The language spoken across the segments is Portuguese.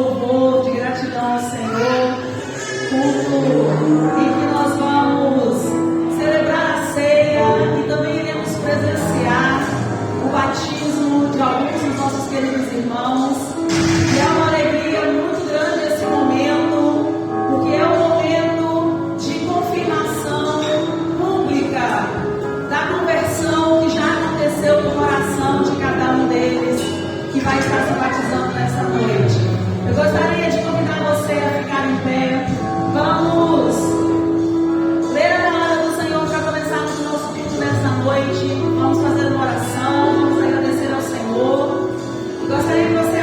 louvor, de gratidão ao Senhor, culto em que nós vamos celebrar a ceia e também iremos presenciar o batismo de alguns dos nossos queridos irmãos. E é uma alegria muito grande esse momento, porque é um momento de confirmação pública da conversão que já aconteceu no coração de cada um deles, que vai estar se batizando nessa noite. Eu gostaria de convidar você a ficar em pé. Vamos ler a palavra do Senhor para começarmos o nosso culto nessa noite. Vamos fazer uma oração, vamos agradecer ao Senhor. Gostaria que você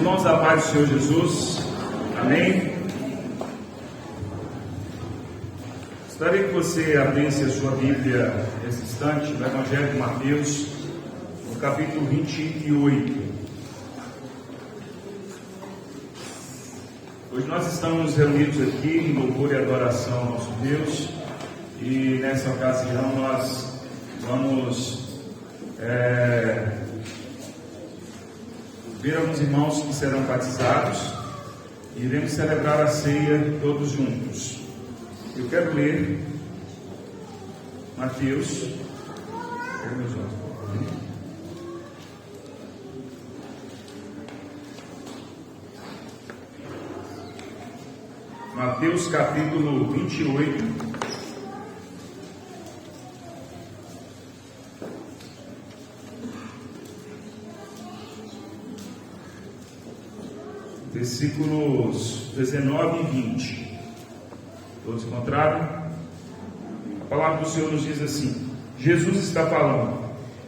irmãos, da paz do Senhor Jesus, amém? Gostaria que você abrisse a sua Bíblia nesse instante, no Evangelho de Mateus, no capítulo 28. Hoje nós estamos reunidos aqui em louvor e adoração ao nosso Deus, e nessa ocasião nós vamos ver alguns irmãos que serão batizados e iremos celebrar a ceia todos juntos. Eu quero ler Mateus. Mateus capítulo 28. Versículos 19 e 20. Todos encontraram? A palavra do Senhor nos diz assim: Jesus está falando: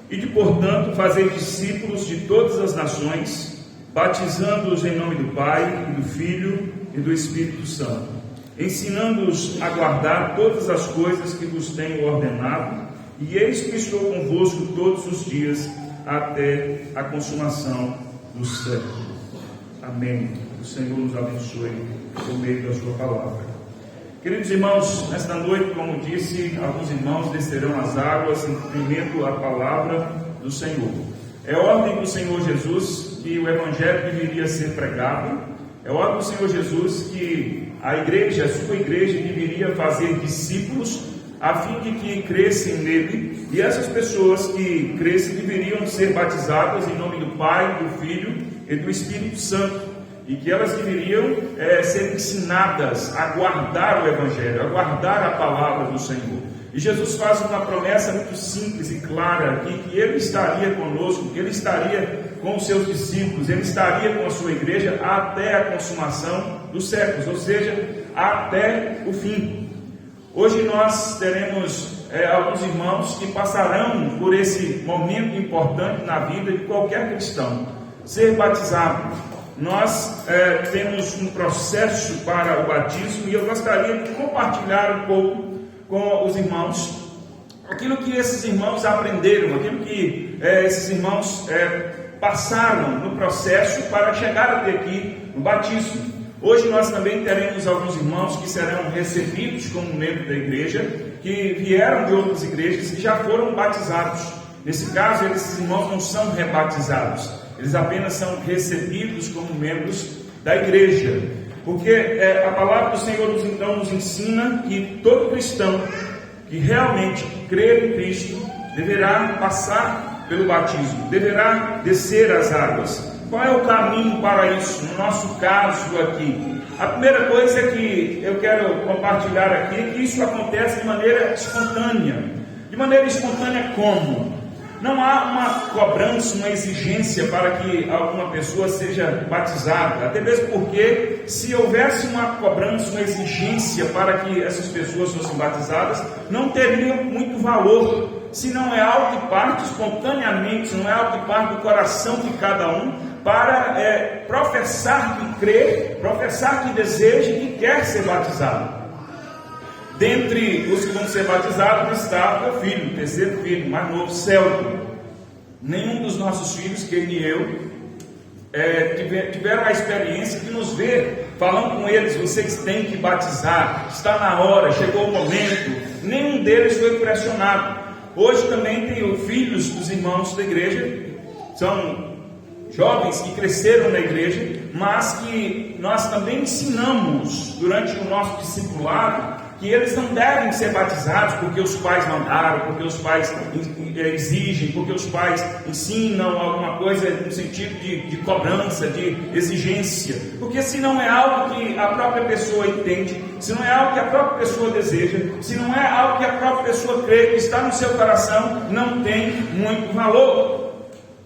"Ide, portanto, fazer discípulos de todas as nações, batizando-os em nome do Pai, e do Filho e do Espírito Santo, ensinando-os a guardar todas as coisas que vos tenho ordenado, e eis que estou convosco todos os dias, até a consumação do século." Amém. O Senhor nos abençoe por meio da sua palavra. Queridos irmãos, nesta noite, como disse, alguns irmãos descerão as águas em cumprimento à palavra do Senhor. É ordem do Senhor Jesus que o Evangelho deveria ser pregado. É ordem do Senhor Jesus que a igreja, a sua igreja, deveria fazer discípulos a fim de que crescem nele, e essas pessoas que crescem deveriam ser batizadas em nome do Pai, do Filho e do Espírito Santo, e que elas deveriam ser ensinadas a guardar o Evangelho, a guardar a palavra do Senhor. E Jesus faz uma promessa muito simples e clara aqui, que Ele estaria conosco, que Ele estaria com os seus discípulos, Ele estaria com a sua igreja até a consumação dos séculos, ou seja, até o fim. Hoje nós teremos alguns irmãos que passarão por esse momento importante na vida de qualquer cristão, ser batizado. Nós temos um processo para o batismo, e eu gostaria de compartilhar um pouco com os irmãos aquilo que esses irmãos aprenderam, aquilo que esses irmãos passaram no processo para chegar até aqui no batismo. Hoje nós também teremos alguns irmãos que serão recebidos como membro da igreja, que vieram de outras igrejas e já foram batizados. Nesse caso, esses irmãos não são rebatizados, eles apenas são recebidos como membros da igreja, porque a palavra do Senhor então nos ensina que todo cristão que realmente crer em Cristo deverá passar pelo batismo, deverá descer as águas. Qual é o caminho para isso, no nosso caso aqui? A primeira coisa que eu quero compartilhar aqui é que isso acontece de maneira espontânea. De maneira espontânea como? Não há uma cobrança, uma exigência para que alguma pessoa seja batizada. Até mesmo porque, se houvesse uma cobrança, uma exigência para que essas pessoas fossem batizadas, não teria muito valor. Se não é algo que parte espontaneamente, se não é algo que parte do coração de cada um, para professar que crê, professar que deseja e que quer ser batizado. Dentre os que vão ser batizados está o meu filho, o terceiro filho, mais novo, Celto. Nenhum dos nossos filhos, que ele e eu, tiveram a experiência de nos ver falando com eles: vocês têm que batizar, está na hora, chegou o momento. Nenhum deles foi pressionado. Hoje também tenho filhos dos irmãos da igreja, são jovens que cresceram na igreja, mas que nós também ensinamos durante o nosso discipulado que eles não devem ser batizados porque os pais mandaram, porque os pais exigem, porque os pais ensinam alguma coisa no sentido de cobrança, de exigência, porque se não é algo que a própria pessoa entende, se não é algo que a própria pessoa deseja, se não é algo que a própria pessoa crê, que está no seu coração, não tem muito valor.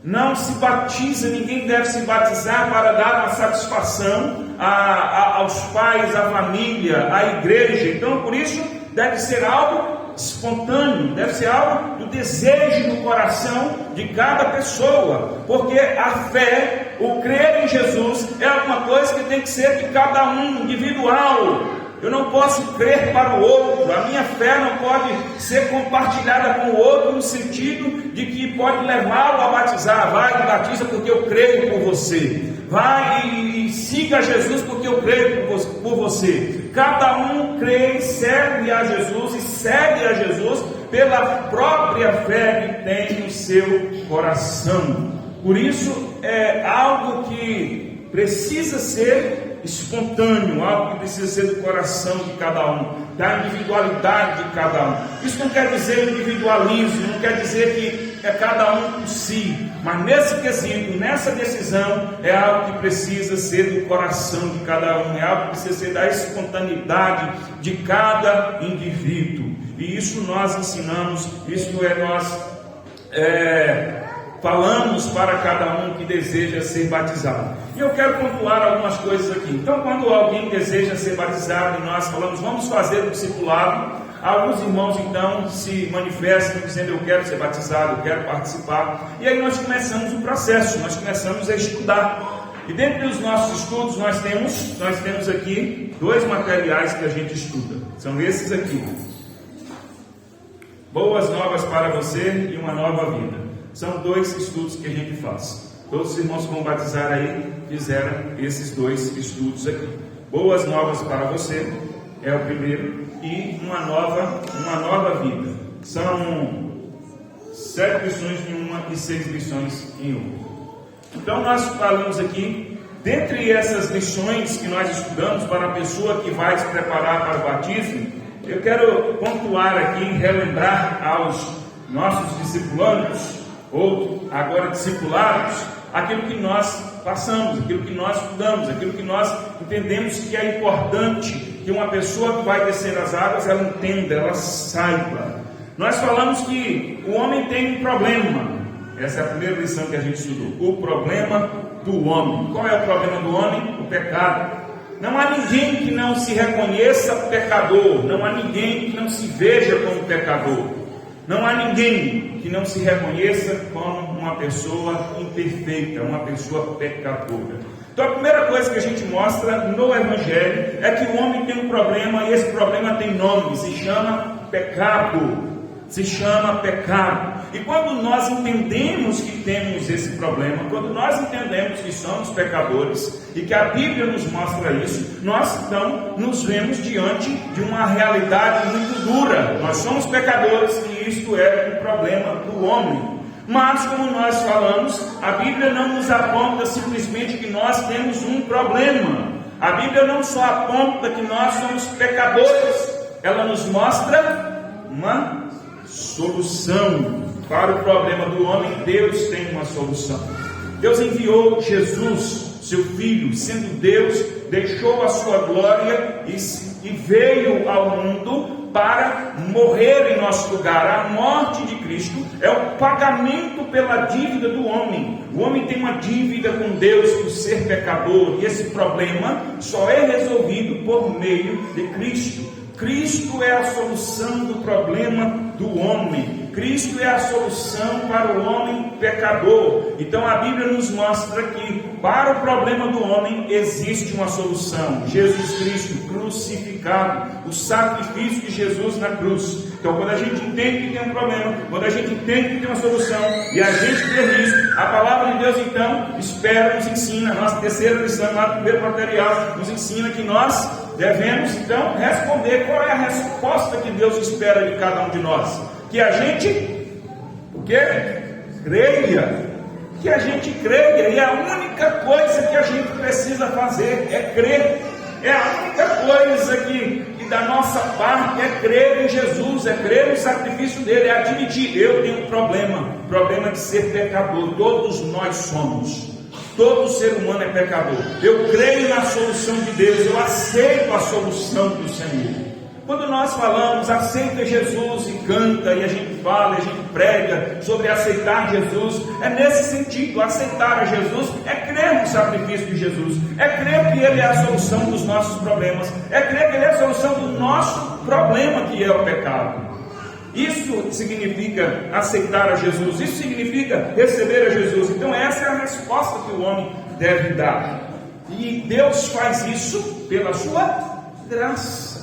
Não se batiza, ninguém deve se batizar para dar uma satisfação aos pais, à família, à igreja. Então, por isso, deve ser algo espontâneo, deve ser algo do desejo do coração de cada pessoa, porque a fé, o crer em Jesus é uma coisa que tem que ser de cada um, individual. Eu não posso crer para o outro, a minha fé não pode ser compartilhada com o outro no sentido de que pode levá-lo a batizar. Vai e batiza porque eu creio por você. Vai e siga Jesus porque eu creio por você. Cada um crê, serve a Jesus e segue a Jesus pela própria fé que tem no seu coração. Por isso é algo que precisa ser espontâneo, algo que precisa ser do coração de cada um, da individualidade de cada um. Isso não quer dizer individualismo, não quer dizer que é cada um por si, mas nesse quesito, nessa decisão, é algo que precisa ser do coração de cada um, é algo que precisa ser da espontaneidade de cada indivíduo. E isso nós ensinamos, nós falamos para cada um que deseja ser batizado. E eu quero pontuar algumas coisas aqui. Então, quando alguém deseja ser batizado e nós falamos, vamos fazer o discipulado, alguns irmãos então se manifestam dizendo, eu quero ser batizado, eu quero participar. E aí nós começamos o processo, nós começamos a estudar. E dentro dos nossos estudos nós temos aqui 2 materiais que a gente estuda. São esses aqui. Boas novas para você e uma nova vida. São 2 estudos que a gente faz. Todos os irmãos que vão batizar aí fizeram esses 2 estudos aqui. Boas novas para você é o primeiro, e uma nova vida. São 7 lições em uma e 6 lições em outra. Então nós falamos aqui, dentre essas lições que nós estudamos para a pessoa que vai se preparar para o batismo, eu quero pontuar aqui, relembrar aos nossos discipulandos, ou agora discipulados, aquilo que nós passamos, aquilo que nós estudamos, aquilo que nós entendemos que é importante que uma pessoa que vai descer as águas, ela entenda, ela saiba. Nós falamos que o homem tem um problema. Essa é a primeira lição que a gente estudou. O problema do homem. Qual é o problema do homem? O pecado. Não há ninguém que não se reconheça pecador. Não há ninguém que não se veja como pecador. Não há ninguém que não se reconheça como uma pessoa imperfeita, uma pessoa pecadora. Então a primeira coisa que a gente mostra no Evangelho é que o homem tem um problema, e esse problema tem nome, se chama pecado. Se chama pecado. E quando nós entendemos que temos esse problema, quando nós entendemos que somos pecadores e que a Bíblia nos mostra isso, nós então nos vemos diante de uma realidade muito dura. Nós somos pecadores e isto é um problema do homem. Mas, como nós falamos, a Bíblia não nos aponta simplesmente que nós temos um problema. A Bíblia não só aponta que nós somos pecadores, ela nos mostra uma solução para o problema do homem. Deus tem uma solução. Deus enviou Jesus, seu Filho, sendo Deus, deixou a sua glória e veio ao mundo para morrer em nosso lugar. A morte de Cristo é o pagamento pela dívida do homem. O homem tem uma dívida com Deus por ser pecador, e esse problema só é resolvido por meio de Cristo. Cristo é a solução do problema do homem. Cristo é a solução para o homem pecador. Então a Bíblia nos mostra que para o problema do homem existe uma solução. Jesus Cristo crucificado, o sacrifício de Jesus na cruz. Então quando a gente entende que tem um problema, quando a gente entende que tem uma solução e a gente crê nisso, a palavra de Deus então nos ensina, a nossa terceira lição lá do primeiro material, nos ensina que nós devemos então responder. Qual é a resposta que Deus espera de cada um de nós? Que a gente, o quê? Creia. Que a gente creia. E a única coisa que a gente precisa fazer é crer. É a única coisa que da nossa parte é crer em Jesus, é crer no sacrifício dele, é admitir, eu tenho um problema de ser pecador. Todos nós somos. Todo ser humano é pecador. Eu creio na solução de Deus, eu aceito a solução do Senhor. Quando nós falamos, aceita Jesus e canta, e a gente fala, e a gente prega sobre aceitar Jesus, é nesse sentido. Aceitar a Jesus é crer no sacrifício de Jesus, é crer que Ele é a solução dos nossos problemas, é crer que Ele é a solução do nosso problema, que é o pecado. Isso significa aceitar a Jesus, isso significa receber a Jesus. Então essa é a resposta que o homem deve dar. E Deus faz isso pela sua graça.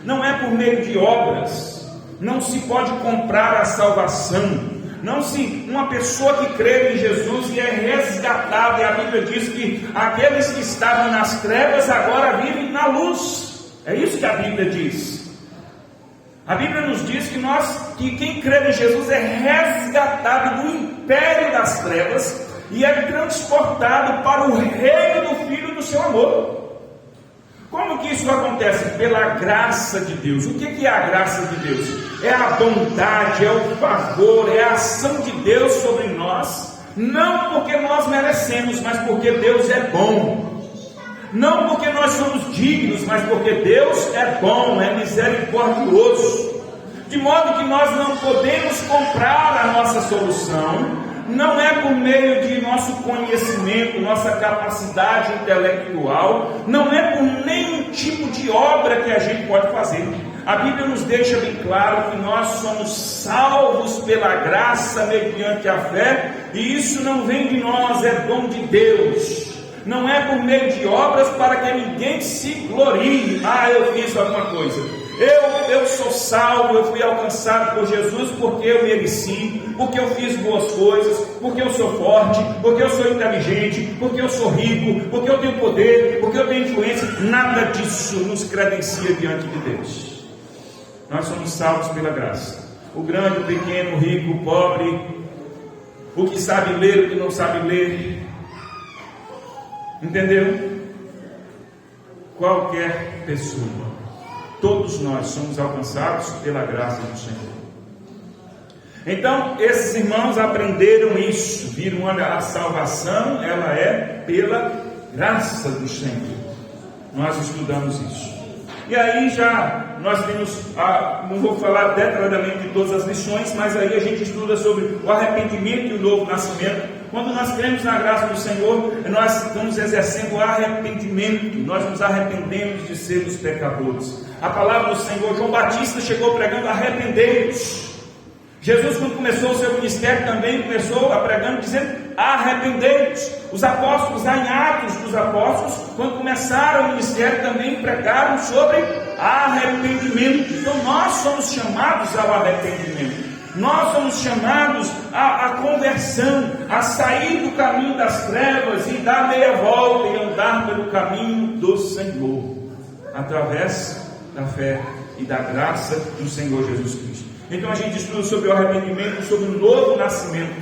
Não é por meio de obras. Não se pode comprar a salvação. Uma pessoa que crê em Jesus e é resgatada, e a Bíblia diz que aqueles que estavam nas trevas agora vivem na luz. É isso que a Bíblia diz. A Bíblia nos diz que quem crê em Jesus é resgatado do império das trevas e é transportado para o reino do Filho do seu amor. Como que isso acontece? Pela graça de Deus. O que é a graça de Deus? É a bondade, é o favor, é a ação de Deus sobre nós, não porque nós merecemos, mas porque Deus é bom. Não porque nós somos dignos, mas porque Deus é bom, é misericordioso. De modo que nós não podemos comprar a nossa solução. Não é por meio de nosso conhecimento, nossa capacidade intelectual, não é por nenhum tipo de obra que a gente pode fazer. A Bíblia nos deixa bem claro que nós somos salvos pela graça mediante a fé, e isso não vem de nós, é dom de Deus. Não é por meio de obras para que ninguém se glorie. Eu fiz alguma coisa. Eu sou salvo, eu fui alcançado por Jesus porque eu mereci, porque eu fiz boas coisas, porque eu sou forte, porque eu sou inteligente, porque eu sou rico, porque eu tenho poder, porque eu tenho influência. Nada disso nos credencia diante de Deus. Nós somos salvos pela graça. O grande, o pequeno, o rico, o pobre, o que sabe ler, o que não sabe ler. Entendeu? Qualquer pessoa. Todos nós somos alcançados pela graça do Senhor. Então, esses irmãos aprenderam isso, viram a salvação, ela é pela graça do Senhor. Nós estudamos isso. E aí já nós temos, não vou falar detalhadamente de todas as lições, mas aí a gente estuda sobre o arrependimento e o novo nascimento. Quando nós cremos na graça do Senhor, nós estamos exercendo o arrependimento, nós nos arrependemos de sermos pecadores. A palavra do Senhor, João Batista chegou pregando: arrependei-vos. Jesus, quando começou o seu ministério, também começou a pregando, dizendo: arrependei-vos. Os apóstolos, lá em Atos dos Apóstolos, quando começaram o ministério, também pregaram sobre arrependimento. Então nós somos chamados ao arrependimento. Nós somos chamados à conversão, a sair do caminho das trevas e dar meia volta e andar pelo caminho do Senhor, através da fé e da graça do Senhor Jesus Cristo. Então a gente estuda sobre o arrependimento, sobre o novo nascimento.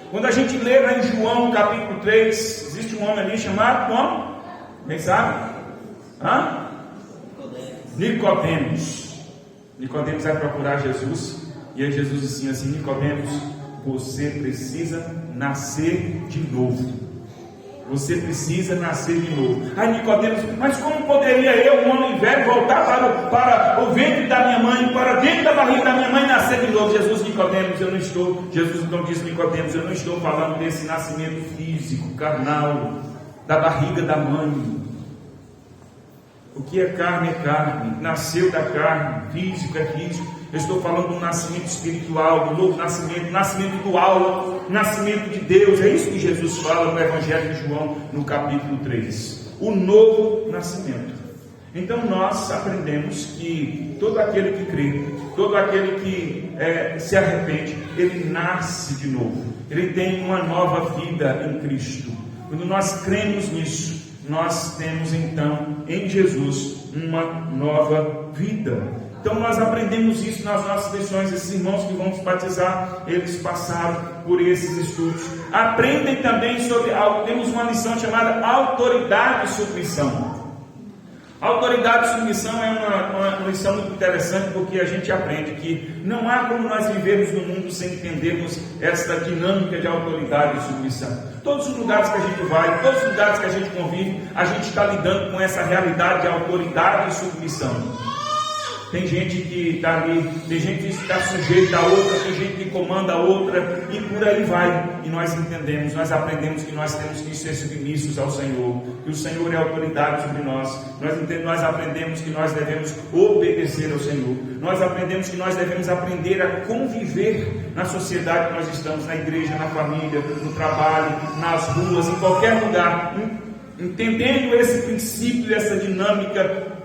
Quando a gente lê lá em João capítulo 3, existe um homem ali chamado como? Quem sabe? Nicodemos. Nicodemos vai procurar Jesus. E aí Jesus disse assim: Nicodemos, você precisa nascer de novo. Você precisa nascer de novo. Aí Nicodemos: mas como poderia eu, um homem velho, voltar para o ventre da minha mãe, para dentro da barriga da minha mãe e nascer de novo? Jesus então disse: Nicodemos, eu não estou falando desse nascimento físico, carnal, da barriga da mãe. O que é carne, nasceu da carne, físico é físico. Eu estou falando do nascimento espiritual, do novo nascimento, nascimento do alto, nascimento de Deus. É isso que Jesus fala no Evangelho de João, no capítulo 3. O novo nascimento. Então nós aprendemos que todo aquele que crê, todo aquele que se arrepende, ele nasce de novo. Ele tem uma nova vida em Cristo. Quando nós cremos nisso, nós temos então em Jesus uma nova vida. Então nós aprendemos isso nas nossas lições. Esses irmãos que vão se batizar, eles passaram por esses estudos. Aprendem também sobre algo. Temos uma lição chamada autoridade e submissão. Autoridade e submissão é uma lição muito interessante, porque a gente aprende que não há como nós vivermos no mundo sem entendermos esta dinâmica de autoridade e submissão. Todos os lugares que a gente vai, todos os lugares que a gente convive, a gente está lidando com essa realidade de autoridade e submissão. tem gente que está ali, tem gente que está sujeita a outra, tem gente que comanda a outra, e por aí vai. E nós entendemos, nós aprendemos que nós temos que ser submissos ao Senhor, que o Senhor é autoridade sobre nós. Nós aprendemos que nós devemos obedecer ao Senhor. Nós aprendemos que nós devemos aprender a conviver na sociedade que nós estamos, na igreja, na família, no trabalho, nas ruas, em qualquer lugar, entendendo esse princípio, essa dinâmica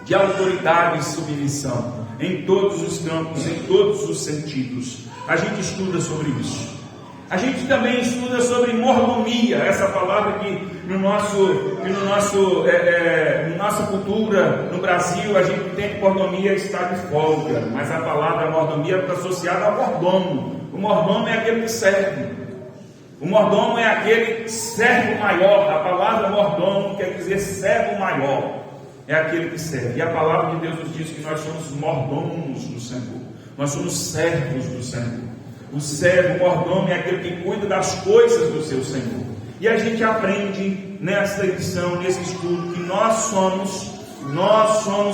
de autoridade e submissão, em todos os campos, em todos os sentidos. A gente estuda sobre isso. A gente também estuda sobre mordomia, essa palavra que nossa cultura, no Brasil, a gente tem que mordomia está de folga, mas a palavra mordomia está associada ao mordomo. O mordomo é aquele que serve. O mordomo é aquele servo maior. A palavra mordomo quer dizer servo maior. É aquele que serve. E a palavra de Deus nos diz que nós somos mordomos do Senhor. Nós somos servos do Senhor. O servo, o mordomo é aquele que cuida das coisas do seu Senhor. E a gente aprende nesta edição, nesse estudo, que nós somos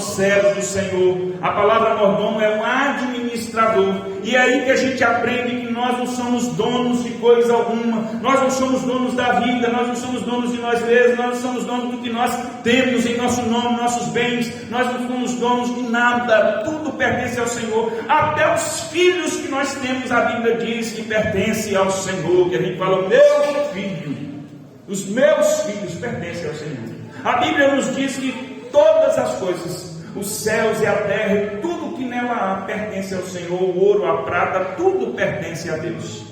servos do Senhor. A palavra mordomo é um administrador. E é aí que a gente aprende que nós não somos donos de coisa alguma. Nós não somos donos da vida, nós não somos donos de nós mesmos, nós não somos donos do que nós temos em nosso nome, nossos bens. Nós não somos donos de nada. Tudo pertence ao Senhor. Até os filhos que nós temos, a Bíblia diz que pertence ao Senhor. Que a gente fala, meu filho, os meus filhos pertencem ao Senhor. A Bíblia nos diz que todas as coisas, os céus e a terra e tudo que nela há pertence ao Senhor. O ouro, a prata, tudo pertence a Deus.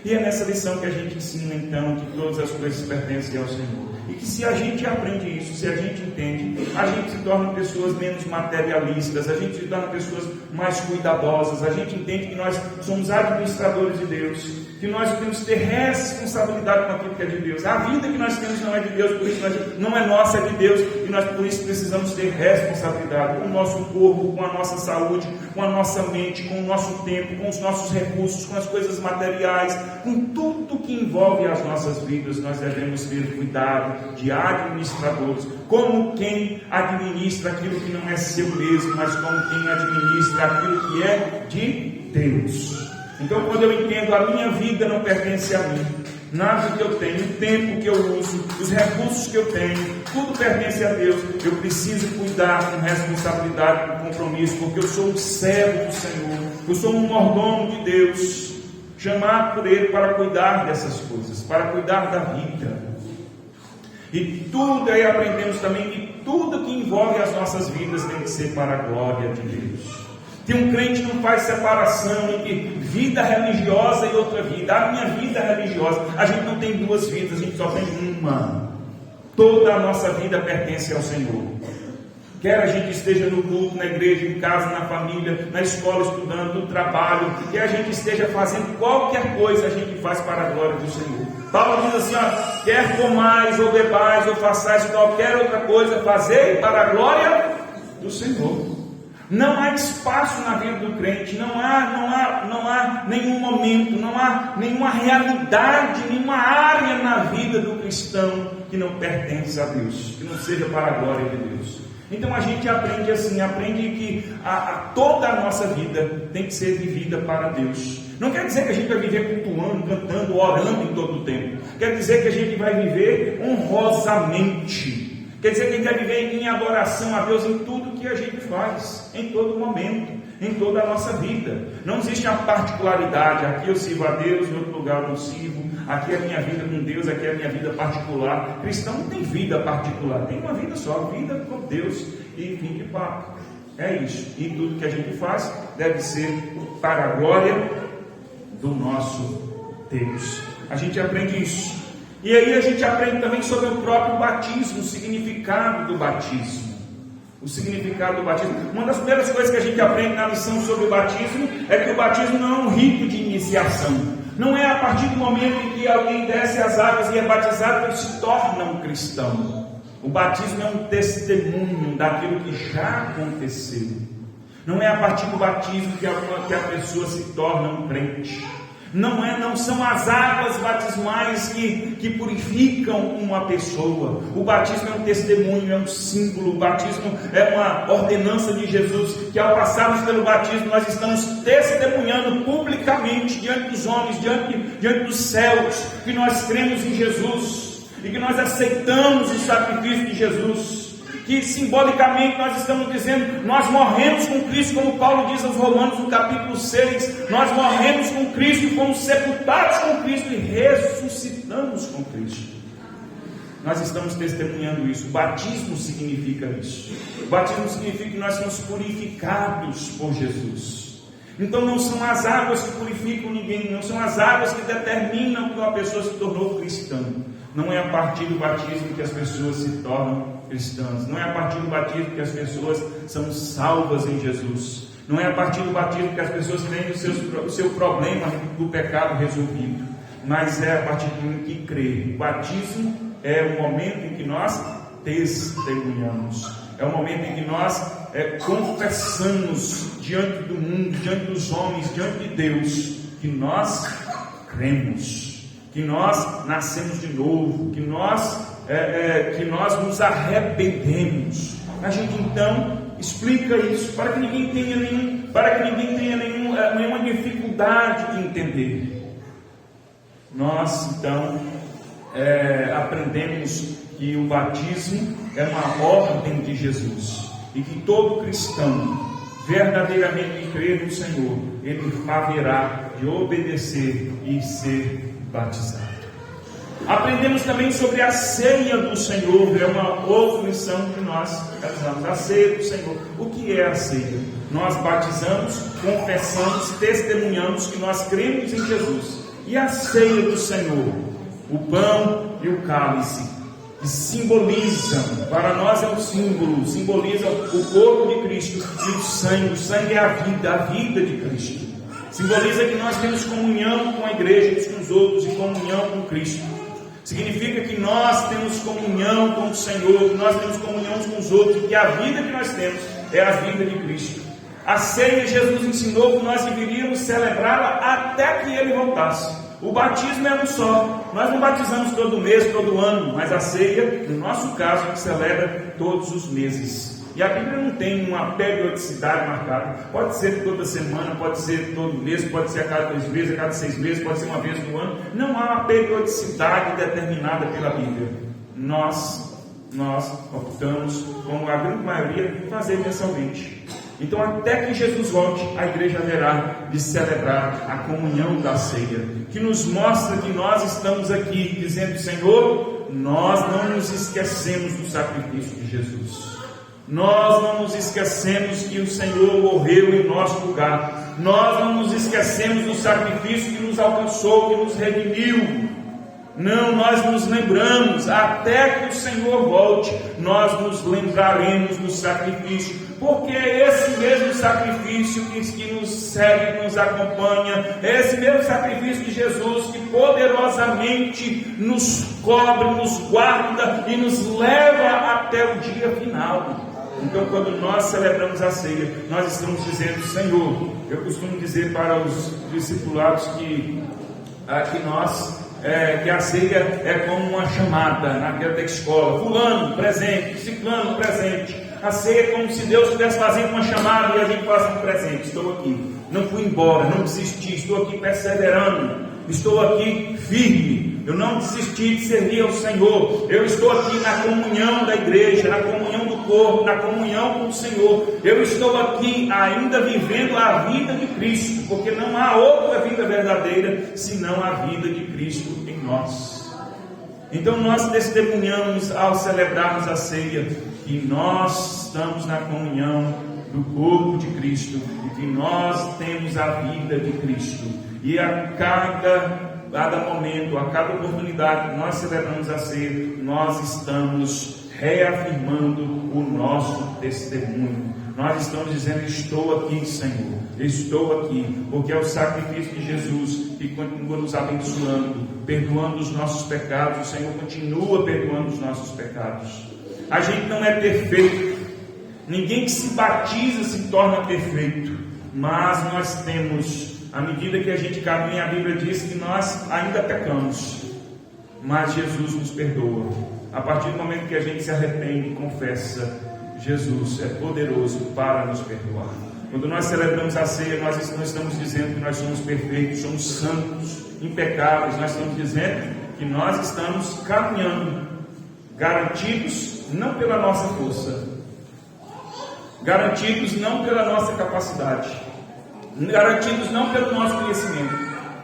E é nessa lição que a gente ensina então que todas as coisas pertencem ao Senhor. E que se a gente aprende isso, se a gente entende, a gente se torna pessoas menos materialistas, a gente se torna pessoas mais cuidadosas, a gente entende que nós somos administradores de Deus, que nós temos que ter responsabilidade com aquilo que é de Deus. A vida que nós temos não é de Deus, por isso não é nossa, é de Deus, e nós por isso precisamos ter responsabilidade com o nosso corpo, com a nossa saúde, com a nossa mente, com o nosso tempo, com os nossos recursos, com as coisas materiais, com tudo que envolve as nossas vidas. Nós devemos ter cuidado de administradores, como quem administra aquilo que não é seu mesmo, mas como quem administra aquilo que é de Deus. Então, quando eu entendo a minha vida não pertence a mim, nada que eu tenho, o tempo que eu uso, os recursos que eu tenho, tudo pertence a Deus. Eu preciso cuidar com responsabilidade, com compromisso, porque eu sou um servo do Senhor, eu sou um mordomo de Deus, chamado por Ele para cuidar dessas coisas, para cuidar da vida. E tudo aí aprendemos também que tudo que envolve as nossas vidas tem que ser para a glória de Deus. Que um crente não faz separação entre vida religiosa e outra vida. A minha vida religiosa, a gente não tem duas vidas, a gente só tem uma. Toda a nossa vida pertence ao Senhor. Quer a gente esteja no culto, na igreja, em casa, na família, na escola, estudando, no trabalho, quer a gente esteja fazendo qualquer coisa, a gente faz para a glória do Senhor. Paulo diz assim, ó, quer comais ou bebais ou façais qualquer outra coisa, fazei para a glória do Senhor. Não há espaço na vida do crente, não há nenhum momento, não há nenhuma realidade, nenhuma área na vida do cristão que não pertence a Deus, que não seja para a glória de Deus. Então a gente aprende assim, aprende que toda a nossa vida tem que ser vivida para Deus. Não quer dizer que a gente vai viver cultuando, cantando, orando em todo o tempo. Quer dizer que a gente vai viver honrosamente. Quer dizer que a gente vai viver em adoração a Deus em tudo que a gente faz, em todo momento, em toda a nossa vida. Não existe a particularidade, aqui eu sirvo a Deus, em outro lugar eu não sirvo, aqui é a minha vida com Deus, aqui é a minha vida particular. Cristão não tem vida particular, tem uma vida só, vida com Deus e fim de papo. É isso, e tudo que a gente faz deve ser para a glória do nosso Deus. A gente aprende isso. E aí a gente aprende também sobre o próprio batismo, o significado do batismo. O significado do batismo. Uma das primeiras coisas que a gente aprende na lição sobre o batismo é que o batismo não é um rito de iniciação. Não é a partir do momento em que alguém desce as águas e é batizado que ele se torna um cristão. O batismo é um testemunho daquilo que já aconteceu. Não é a partir do batismo que a pessoa se torna um crente. Não são as águas batismais que purificam uma pessoa. O batismo é um testemunho, é um símbolo. O batismo é uma ordenança de Jesus, que ao passarmos pelo batismo nós estamos testemunhando publicamente diante dos homens, diante dos céus, que nós cremos em Jesus e que nós aceitamos o sacrifício de Jesus. Que simbolicamente nós estamos dizendo, nós morremos com Cristo, como Paulo diz aos Romanos no capítulo 6, nós morremos com Cristo, fomos sepultados com Cristo e ressuscitamos com Cristo. Nós estamos testemunhando isso. O batismo significa isso. O batismo significa que nós somos purificados por Jesus. Então não são as águas que purificam ninguém, não são as águas que determinam que uma pessoa se tornou cristã. Não é a partir do batismo que as pessoas se tornam cristãs. Não é a partir do batismo que as pessoas são salvas em Jesus. Não é a partir do batismo que as pessoas têm o seu problema do pecado resolvido. Mas é a partir do momento que crê. O batismo é o momento em que nós testemunhamos. É o momento em que nós confessamos diante do mundo, diante dos homens, diante de Deus, que nós cremos, que nós nascemos de novo, que nós nos arrependemos. A gente então explica isso para que ninguém tenha nenhuma dificuldade de entender. Nós então aprendemos que o batismo é uma ordem de Jesus e que todo cristão verdadeiramente crer no Senhor, ele haverá de obedecer e ser batizado. Aprendemos também sobre a ceia do Senhor. É uma outra lição que nós realizamos. A ceia do Senhor. O que é a ceia? Nós batizamos, confessamos, testemunhamos que nós cremos em Jesus. E a ceia do Senhor? O pão e o cálice, que simbolizam, para nós é um símbolo, simboliza o corpo de Cristo e o sangue é a vida de Cristo. Simboliza que nós temos comunhão com a igreja, uns com os outros, e comunhão com Cristo. Significa que nós temos comunhão com o Senhor, que nós temos comunhão uns com os outros, e que a vida que nós temos é a vida de Cristo. A ceia, Jesus ensinou que nós deveríamos celebrá-la até que Ele voltasse. O batismo é um só. Nós não batizamos todo mês, todo ano, mas a ceia, no nosso caso, a gente celebra todos os meses. E a Bíblia não tem uma periodicidade marcada. Pode ser toda semana, pode ser todo mês, pode ser a cada 2 meses, a cada 6 meses, pode ser uma vez no ano. Não há uma periodicidade determinada pela Bíblia. Nós optamos, como a grande maioria, fazer mensalmente. Então, até que Jesus volte, a igreja haverá de celebrar a comunhão da ceia, que nos mostra que nós estamos aqui dizendo: Senhor, nós não nos esquecemos do sacrifício de Jesus. Nós não nos esquecemos que o Senhor morreu em nosso lugar. Nós não nos esquecemos do sacrifício que nos alcançou, que nos redimiu. Não, nós nos lembramos, até que o Senhor volte, nós nos lembraremos do sacrifício, porque é esse mesmo sacrifício que nos segue, que nos acompanha, é esse mesmo sacrifício de Jesus que poderosamente nos cobre, nos guarda e nos leva até o dia final. Então, quando nós celebramos a ceia, nós estamos dizendo: Senhor, eu costumo dizer para os discipulados que a ceia é como uma chamada naquela da escola: fulano, presente, ciclano, presente. A ceia é como se Deus estivesse fazendo uma chamada e a gente faz um presente. Estou aqui, não fui embora, não desisti, estou aqui perseverando, estou aqui firme, eu não desisti de servir ao Senhor, eu estou aqui na comunhão da igreja, na comunhão do corpo, na comunhão com o Senhor, eu estou aqui ainda vivendo a vida de Cristo, porque não há outra vida verdadeira senão a vida de Cristo em nós. Então nós testemunhamos ao celebrarmos a ceia que nós estamos na comunhão do corpo de Cristo e que nós temos a vida de Cristo. E a cada momento, a cada oportunidade que nós celebramos a ceia, nós estamos reafirmando o nosso testemunho. Nós estamos dizendo: estou aqui, Senhor, estou aqui, porque é o sacrifício de Jesus que continua nos abençoando, perdoando os nossos pecados. O Senhor continua perdoando os nossos pecados. A gente não é perfeito, ninguém que se batiza se torna perfeito, mas nós temos à medida que a gente caminha, a Bíblia diz que nós ainda pecamos, mas Jesus nos perdoa. A partir do momento que a gente se arrepende e confessa, Jesus é poderoso para nos perdoar. Quando nós celebramos a ceia, nós não estamos dizendo que nós somos perfeitos, somos santos, impecáveis. Nós estamos dizendo que nós estamos caminhando, garantidos não pela nossa força, garantidos não pela nossa capacidade, garantidos não pelo nosso conhecimento,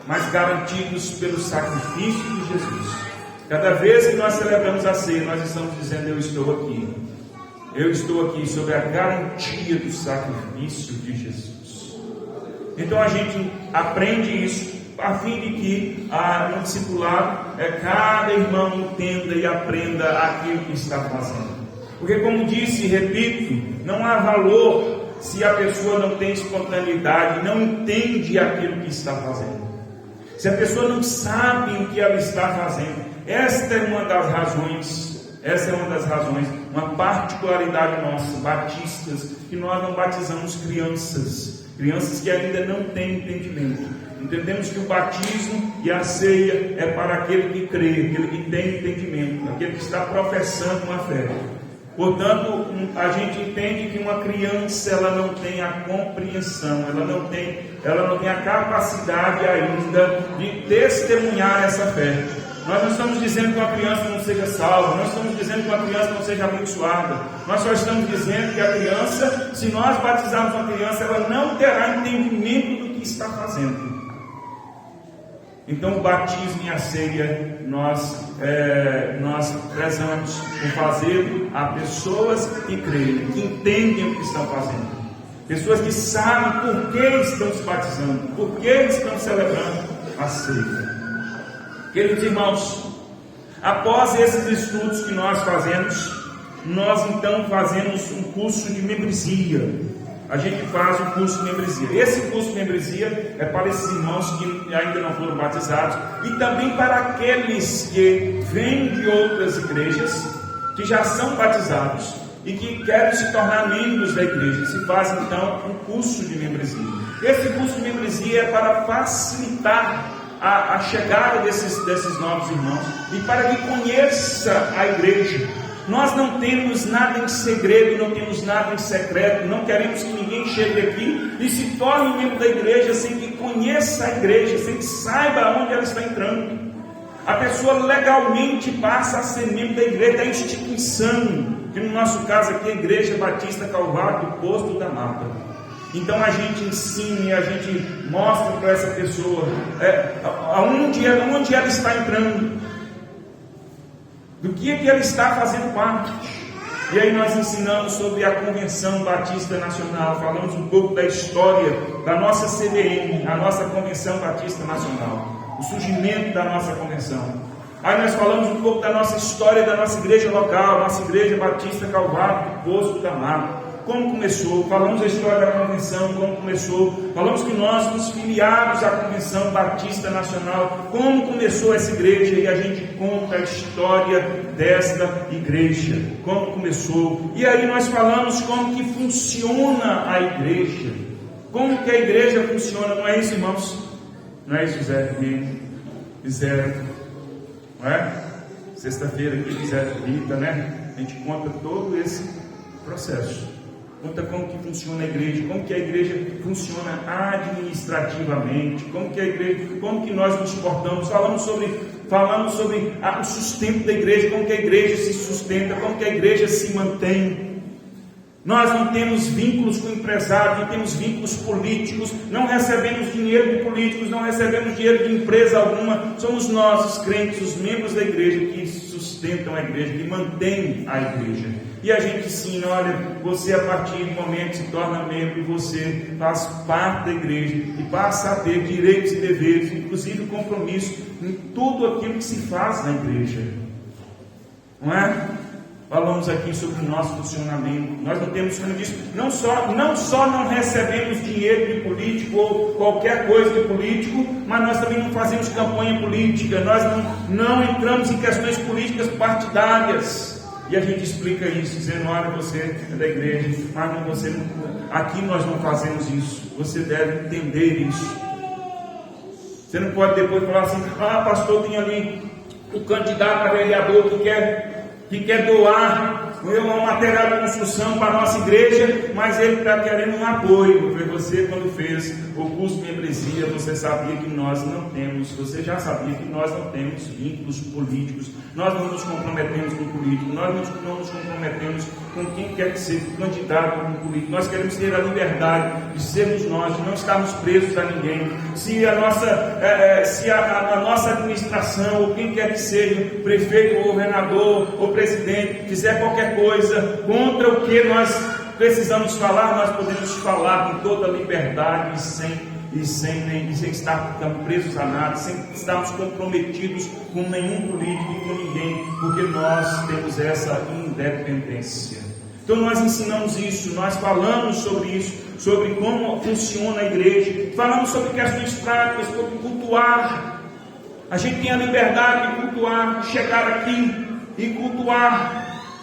mas garantidos pelo sacrifício de Jesus. Cada vez que nós celebramos a ceia, nós estamos dizendo: eu estou aqui. Eu estou aqui sob a garantia do sacrifício de Jesus. Então a gente aprende isso a fim de que no discipulado cada irmão entenda e aprenda aquilo que está fazendo. Porque, como disse e repito, não há valor se a pessoa não tem espontaneidade, não entende aquilo que está fazendo. Se a pessoa não sabe o que ela está fazendo, esta é uma das razões, uma particularidade nossa, batistas, que nós não batizamos crianças que ainda não têm entendimento. Entendemos que o batismo e a ceia é para aquele que crê, aquele que tem entendimento, aquele que está professando uma fé. Portanto, a gente entende que uma criança, ela não tem a compreensão, ela não tem a capacidade ainda de testemunhar essa fé. Nós não estamos dizendo que uma criança não seja salva, nós estamos dizendo que uma criança não seja abençoada. Nós só estamos dizendo que a criança, se nós batizarmos uma criança, ela não terá entendimento do que está fazendo. Então, o batismo e a ceia, nós prezamos por fazer a pessoas que creem, que entendem o que estão fazendo. Pessoas que sabem por que estão se batizando, por que estão celebrando a ceia. Queridos irmãos, após esses estudos que nós fazemos, nós então fazemos um curso de membresia. A gente faz um curso de membresia. Esse curso de membresia é para esses irmãos que ainda não foram batizados e também para aqueles que vêm de outras igrejas, que já são batizados e que querem se tornar membros da igreja. Se faz então um curso de membresia. Esse curso de membresia é para facilitar a chegada desses novos irmãos e para que conheça a igreja. Nós não temos nada em segredo, não temos nada em secreto, não queremos que ninguém chegue aqui e se torne membro da igreja sem que conheça a igreja, sem que saiba onde ela está entrando. A pessoa legalmente passa a ser membro da igreja, da instituição, que no nosso caso aqui é a Igreja Batista Calvário do Posto da Mata. Então a gente ensina e a gente mostra para essa pessoa aonde ela está entrando, do que ela está fazendo parte. E aí nós ensinamos sobre a Convenção Batista Nacional, falamos um pouco da história da nossa CBN, a nossa Convenção Batista Nacional, o surgimento da nossa convenção. Aí nós falamos um pouco da nossa história, da nossa igreja local, nossa Igreja Batista Calvário do Posto da Mata. Como começou, falamos da história da convenção, como começou, falamos que nós nos filiamos à Convenção Batista Nacional, como começou essa igreja, e a gente conta a história desta igreja, como começou, e aí nós falamos como que funciona a igreja, como que a igreja funciona, não é isso, irmãos? Não é isso, Zé? Não é? Sexta-feira aqui, Zé Rita, né? A gente conta todo esse processo. Conta como que funciona a igreja, como que a igreja funciona administrativamente, como que nós nos portamos, falamos sobre o sustento da igreja, como que a igreja se sustenta, como que a igreja se mantém. Nós não temos vínculos com empresários, não temos vínculos políticos, não recebemos dinheiro de políticos, não recebemos dinheiro de empresa alguma. Somos nós, os crentes, os membros da igreja, que sustentam a igreja, que mantêm a igreja. E a gente ensina: olha, você a partir do momento se torna membro e você faz parte da igreja e passa a ter direitos e deveres, inclusive compromisso em tudo aquilo que se faz na igreja. Não é? Falamos aqui sobre o nosso funcionamento. Nós não temos, como disse, não só não recebemos dinheiro de político ou qualquer coisa de político, mas nós também não fazemos campanha política, nós não entramos em questões políticas partidárias. E a gente explica isso, dizendo: olha, você é da igreja, mas aqui nós não fazemos isso. Você deve entender isso. Você não pode depois falar assim: ah, pastor, tem ali o candidato a vereador que quer doar um material de construção para a nossa igreja, mas ele está querendo um apoio. Porque você, quando fez o curso de membresia, você sabia que nós não temos, você já sabia que nós não temos vínculos políticos, nós não nos comprometemos com político, nós não nos comprometemos com quem quer que seja candidato a um político. Nós queremos ter a liberdade de sermos nós, de não estarmos presos a ninguém. Se a nossa administração, ou quem quer que seja, prefeito, ou governador, ou presidente, fizer qualquer coisa contra o que nós precisamos falar, nós podemos falar com toda a liberdade e sem estar presos a nada, sem estarmos comprometidos com nenhum político e com ninguém, porque nós temos essa independência. Então nós ensinamos isso, nós falamos sobre isso, sobre como funciona a igreja, falamos sobre questões práticas, sobre cultuar. A gente tem a liberdade de cultuar, de chegar aqui e cultuar.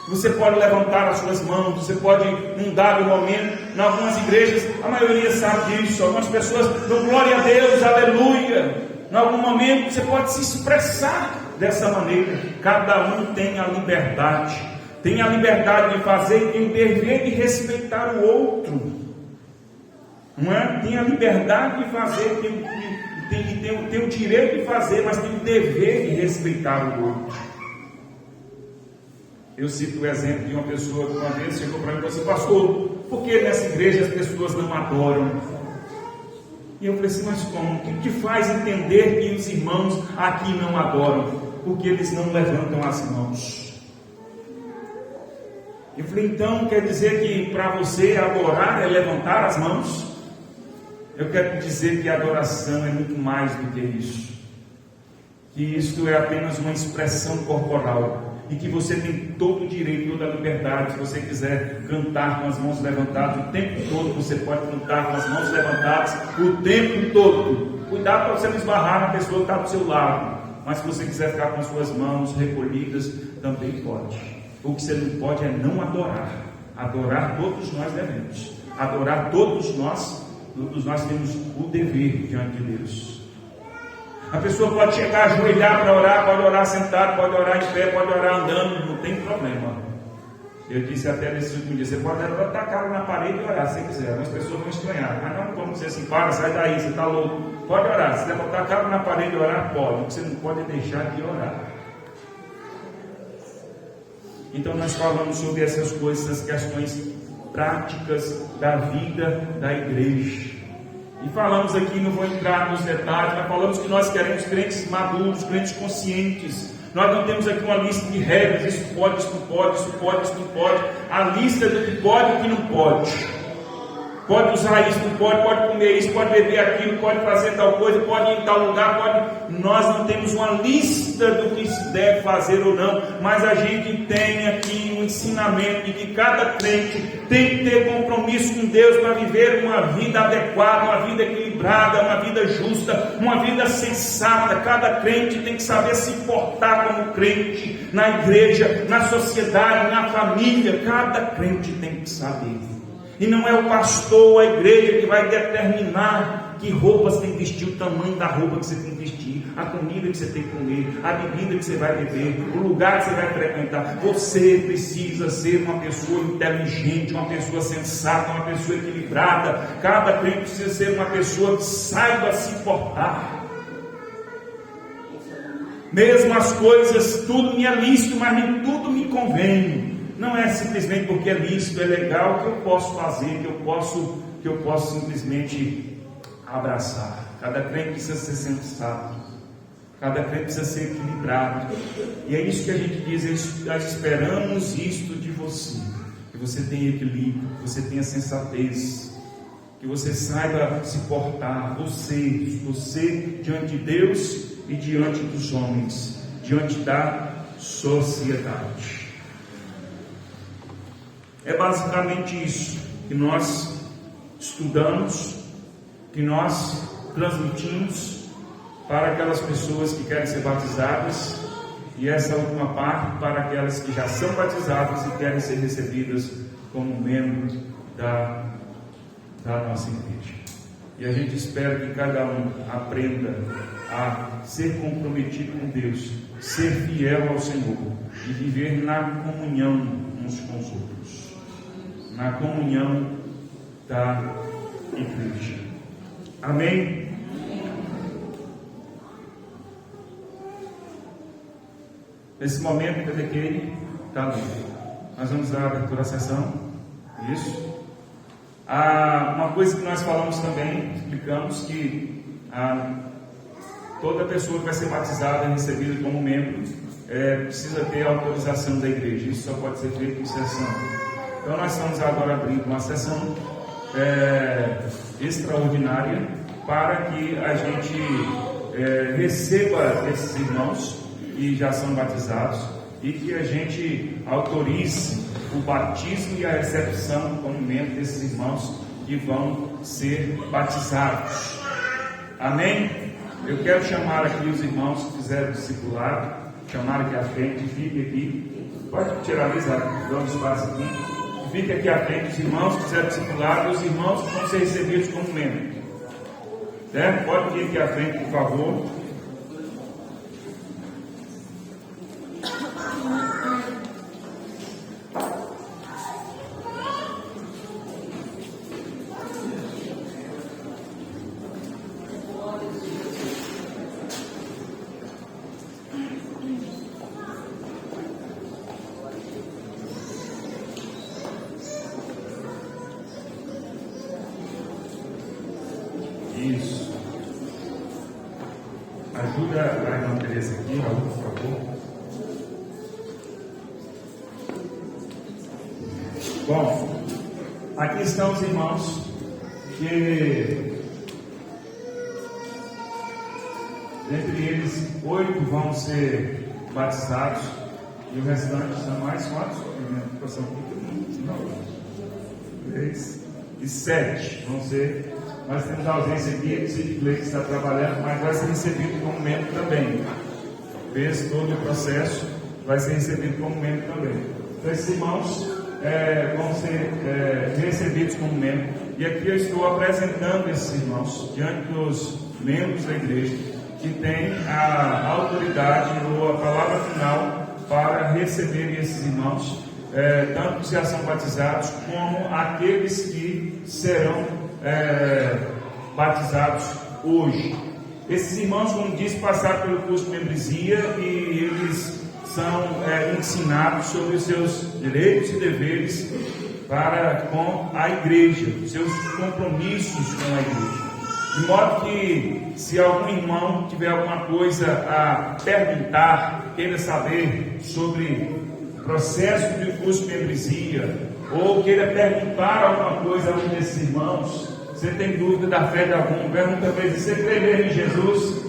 Você pode levantar as suas mãos, você pode, num dado momento, em algumas igrejas, a maioria sabe disso, algumas pessoas dão glória a Deus, aleluia. Em algum momento você pode se expressar dessa maneira. Cada um tem a liberdade de fazer e tem o dever de respeitar o outro. Não é? Tem a liberdade de fazer, tem o direito de fazer, mas tem o dever de respeitar o outro. Eu cito o exemplo de uma pessoa que uma vez chegou para mim e falou assim: pastor, por que nessa igreja as pessoas não adoram? E eu falei assim: mas como? O que te faz entender que os irmãos aqui não adoram? Porque eles não levantam as mãos. Eu falei: então quer dizer que para você adorar é levantar as mãos? Eu quero dizer que a adoração é muito mais do que isso. Que isto é apenas uma expressão corporal. E que você tem todo o direito, toda a liberdade. Se você quiser cantar com as mãos levantadas o tempo todo, você pode cantar com as mãos levantadas o tempo todo. Cuidado para você não esbarrar na pessoa que está do seu lado. Mas se você quiser ficar com as suas mãos recolhidas, também pode. O que você não pode é não adorar. Adorar todos nós devemos. Adorar todos nós temos o dever diante de Deus. A pessoa pode chegar, ajoelhar para orar, pode orar sentado, pode orar em pé, pode orar andando, não tem problema. Eu disse até nesse último dia: você pode botar a cara na parede e orar se quiser, mas as pessoas vão estranhar. Mas não vamos dizer assim: para, sai daí, você está louco. Pode orar, se você botar a cara na parede e orar, pode. Você não pode deixar de orar. Então nós falamos sobre essas coisas, essas questões práticas da vida da igreja. E falamos aqui, não vou entrar nos detalhes, mas falamos que nós queremos crentes maduros, crentes conscientes. Nós não temos aqui uma lista de regras: isso pode, isso não pode, isso pode, isso não pode. A lista do que pode e do que não pode. Pode usar isso, não pode comer isso, pode beber aquilo, pode fazer tal coisa, pode ir em tal lugar, pode. Nós não temos uma lista do que se deve fazer ou não, mas a gente tem aqui um ensinamento de que cada crente tem que ter compromisso com Deus para viver uma vida adequada, uma vida equilibrada, uma vida justa, uma vida sensata. Cada crente tem que saber se portar como crente na igreja, na sociedade, na família. Cada crente tem que saber. E não é o pastor ou a igreja que vai determinar que roupas você tem que vestir, o tamanho da roupa que você tem que vestir, a comida que você tem que comer, a bebida que você vai beber, o lugar que você vai frequentar. Você precisa ser uma pessoa inteligente, uma pessoa sensata, uma pessoa equilibrada. Cada crente precisa ser uma pessoa que saiba se portar. Mesmo as coisas, tudo me é lícito, mas nem tudo me convém. Não é simplesmente porque é lícito, é legal, que eu posso fazer, que eu posso simplesmente abraçar. Cada crente precisa ser sensato, cada crente precisa ser equilibrado. E é isso que a gente diz: nós esperamos isto de você, que você tenha equilíbrio, que você tenha sensatez, que você saiba se portar, você diante de Deus e diante dos homens, diante da sociedade. É basicamente isso que nós estudamos, que nós transmitimos para aquelas pessoas que querem ser batizadas, e essa última parte para aquelas que já são batizadas e querem ser recebidas como membros da nossa igreja. E a gente espera que cada um aprenda a ser comprometido com Deus, ser fiel ao Senhor e viver na comunhão uns com os outros, na comunhão da igreja. Amém? Nesse momento, cadê quem? Está livre. Nós vamos dar a abertura à sessão. Isso. Uma coisa que nós falamos também, explicamos que toda pessoa que vai ser batizada e recebida como membro precisa ter a autorização da igreja. Isso só pode ser feito em sessão. Então nós estamos agora abrindo uma sessão extraordinária para que a gente receba esses irmãos que já são batizados e que a gente autorize o batismo e a recepção como membro desses irmãos que vão ser batizados. Amém? Eu quero chamar aqui os irmãos que fizeram discipulado, chamar aqui à frente, fique aqui. Pode tirar a mesa, dando espaço aqui. Fique aqui à frente, os irmãos que fizeram discipulado e os irmãos que vão ser recebidos como membro. Certo? Pode vir aqui à frente, por favor. Isso. Ajuda a irmã Teresa aqui, Raul, por favor. Bom, aqui estão os irmãos que, dentre eles, 8 vão ser batizados e o restante são mais quantos? 3 e 7 vão ser. Nós temos a ausência aqui, o Cid Gleice está trabalhando, mas vai ser recebido como membro também. Fez todo o processo, vai ser recebido como membro também. Então esses irmãos vão ser recebidos como membro. E aqui eu estou apresentando esses irmãos diante dos membros da igreja que têm a autoridade ou a palavra final para receber esses irmãos, tanto que já são batizados como aqueles que serão batizados hoje. Esses irmãos, como disse, passaram pelo curso de membresia e eles são ensinados sobre os seus direitos e deveres para com a igreja, seus compromissos com a igreja. De modo que, se algum irmão tiver alguma coisa a perguntar, queira saber sobre o processo do curso de membresia, ou queira perguntar alguma coisa a um desses irmãos, você tem dúvida da fé de algum, pergunta para ele: você crê mesmo em Jesus?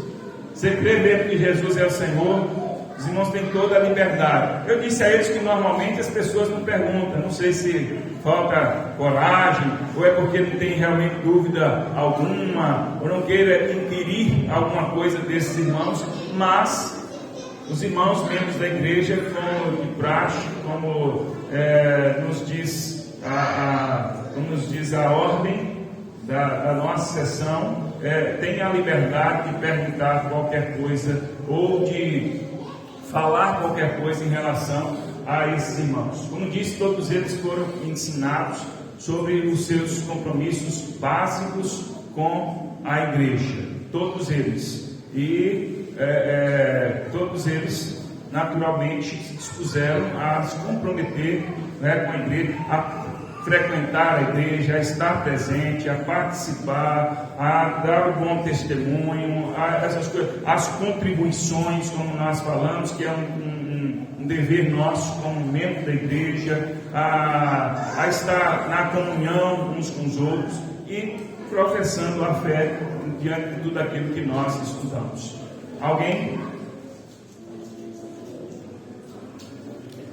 Você crê mesmo que Jesus é o Senhor? Os irmãos têm toda a liberdade. Eu disse a eles que normalmente as pessoas não perguntam, não sei se falta coragem, ou é porque não tem realmente dúvida alguma, ou não queira inquirir alguma coisa desses irmãos, mas os irmãos membros da igreja, como de praxe, como nos diz a ordem da nossa sessão, tem a liberdade de perguntar qualquer coisa ou de falar qualquer coisa em relação a esses irmãos. Como disse, todos eles foram ensinados sobre os seus compromissos básicos com a igreja, todos eles. E todos eles naturalmente se dispuseram a se comprometer com a igreja, a frequentar a igreja, a estar presente, a participar, a dar o bom testemunho, essas coisas, as contribuições, como nós falamos, que é um dever nosso como membro da igreja, a estar na comunhão uns com os outros e professando a fé diante de tudo aquilo que nós estudamos. Alguém?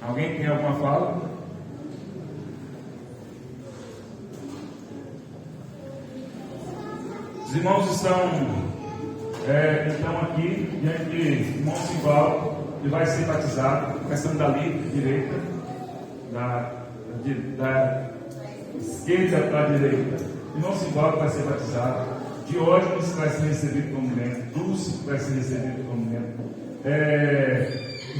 Alguém tem alguma fala? Os irmãos estão aqui diante de irmão Simval, que vai ser batizado, começando dali, direita, da esquerda para a direita. Irmão Simval vai ser batizado. Diógenes vai ser recebido como membro, Dulce vai ser recebido como membro,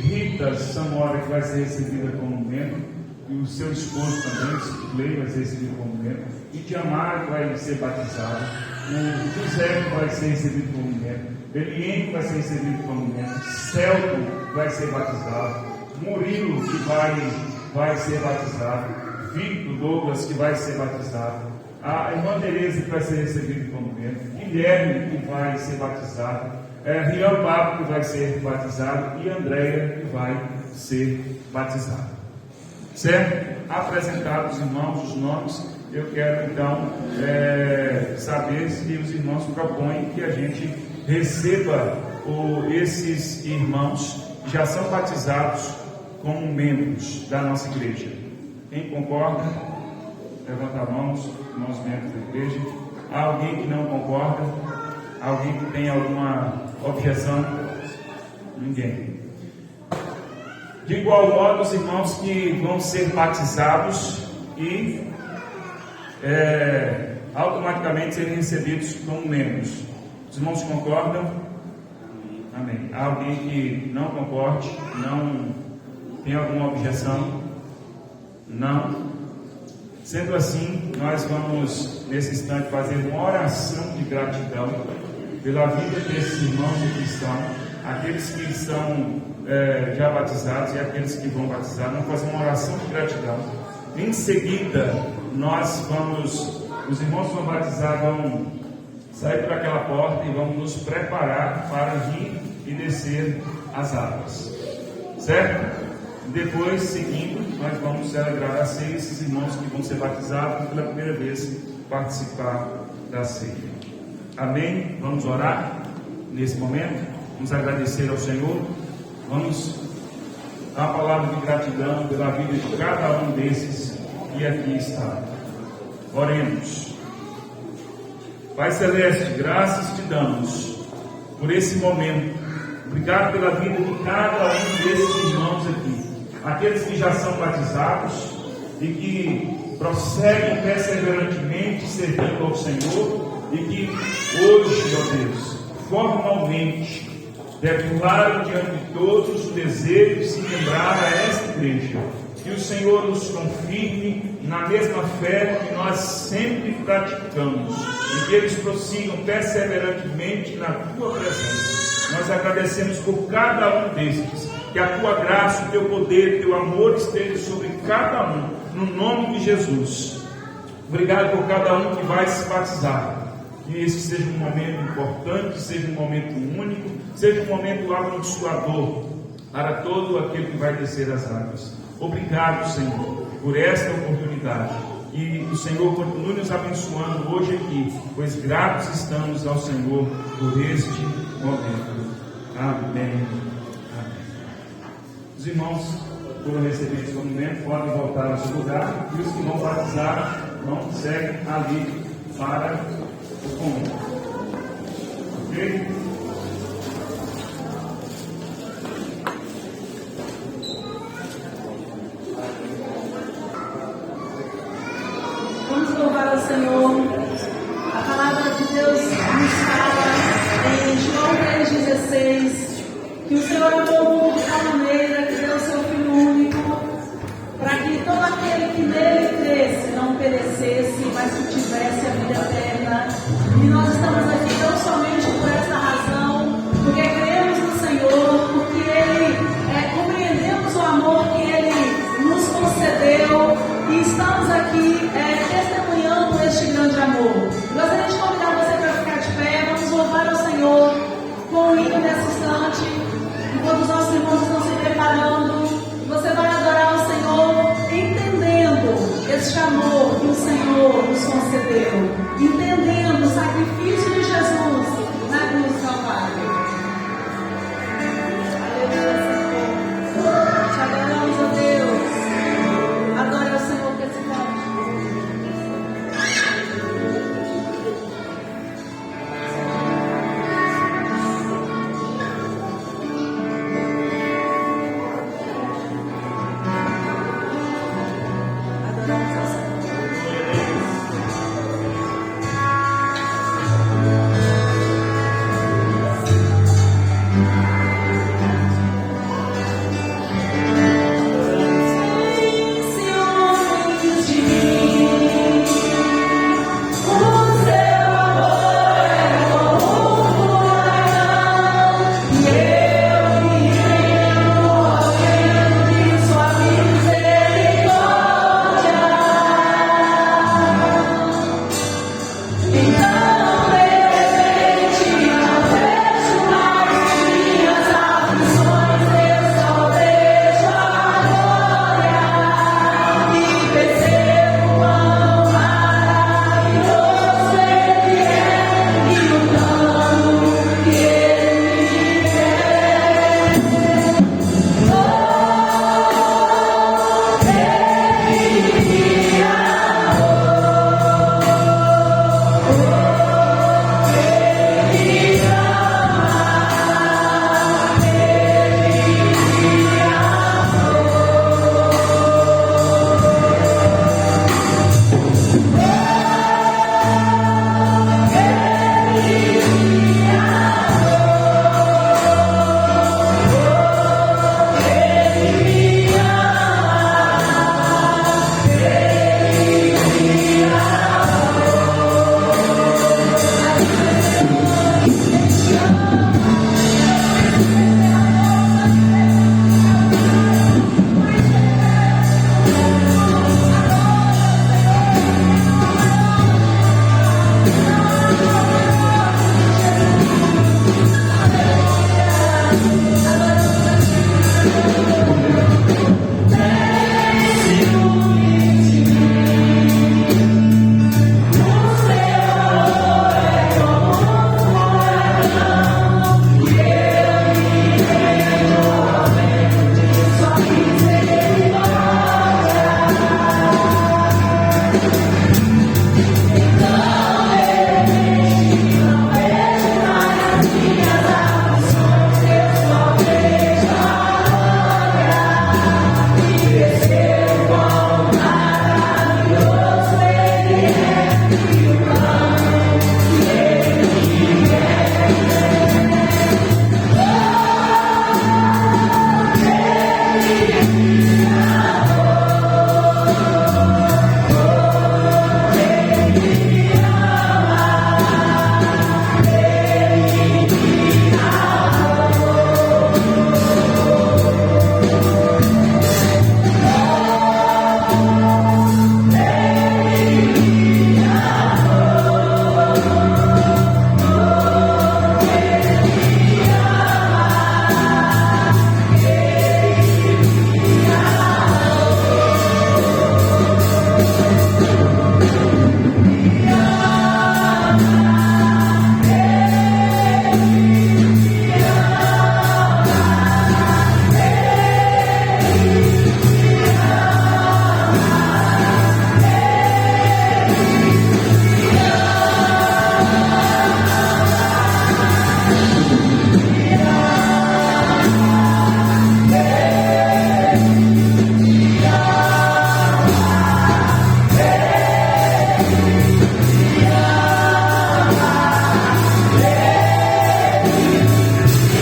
Rita Samora que vai ser recebida como membro, e o seu esposo também, Clay, vai ser recebido como membro, e Tiamara que vai ser batizado, o José que vai ser recebido como membro, Belien que vai ser recebido como membro, Celton vai ser batizado, Murilo que vai ser batizado, Victor Douglas que vai ser batizado, a irmã Tereza que vai ser recebida como membro, Guilherme que vai ser batizado, Rian Pablo que vai ser batizado e Andréia que vai ser batizada. Certo? Apresentados os irmãos os nomes, eu quero então saber se os irmãos propõem que a gente receba esses irmãos que já são batizados como membros da nossa igreja. Quem concorda? Levanta a mão, irmãos membros da igreja. Há alguém que não concorda? Alguém que tem alguma objeção? Ninguém. De igual modo, os irmãos que vão ser batizados e automaticamente serem recebidos como membros. Os irmãos concordam? Amém. Há alguém que não concorde? Não tem alguma objeção? Não? Sendo assim, nós vamos nesse instante fazer uma oração de gratidão pela vida desses irmãos que estão, aqueles que são já batizados e aqueles que vão batizar. Vamos fazer uma oração de gratidão. Em seguida, os irmãos que vão batizar vão sair por aquela porta e vamos nos preparar para vir e descer as águas. Certo? Depois, seguindo, nós vamos celebrar a ceia, esses irmãos que vão ser batizados pela primeira vez participar da ceia. Amém? Vamos orar nesse momento, vamos agradecer ao Senhor, vamos dar uma palavra de gratidão pela vida de cada um desses que aqui está. Oremos. Pai Celeste, graças te damos por esse momento. Obrigado pela vida de cada um desses irmãos aqui. Aqueles que já são batizados e que prosseguem perseverantemente servindo ao Senhor e que hoje, ó Deus, formalmente declaram diante de todos o desejo de se lembrar a esta igreja. Que o Senhor nos confirme na mesma fé que nós sempre praticamos e que eles prossigam perseverantemente na tua presença. Nós agradecemos por cada um destes. Que a tua graça, o teu poder, o teu amor esteja sobre cada um, no nome de Jesus. Obrigado por cada um que vai se batizar. Que esse seja um momento importante, seja um momento único, seja um momento abençoador para todo aquele que vai descer as águas. Obrigado, Senhor, por esta oportunidade. E o Senhor continue nos abençoando hoje aqui, pois gratos estamos ao Senhor por este momento. Amém. Os irmãos foram recebidos como membro, podem voltar ao seu lugar, e os que vão batizar não seguem ali para o comum. Ok? Vamos louvar ao Senhor. A palavra de Deus nos fala em João 3,16 que o Senhor amou o mundo de tal maneira que deu o seu Filho único, para que todo aquele que nele cresce não perecesse, mas que tivesse a vida eterna. E nós estamos aqui não somente por essa razão, porque cremos no Senhor, porque compreendemos o amor que Ele nos concedeu e estamos aqui testemunhando este grande amor. Gostaria de convidar você para ficar de pé, vamos louvar ao Senhor com o hino nesse instante. Enquanto os nossos irmãos estão se preparando, você vai adorar o Senhor entendendo este amor que o Senhor nos concedeu, entendendo o sacrifício de Jesus na cruz do Calvário. Aleluia, Senhor. Te adoramos, ó Deus. Adore ao Senhor por esse canto. Adoramos ao Senhor.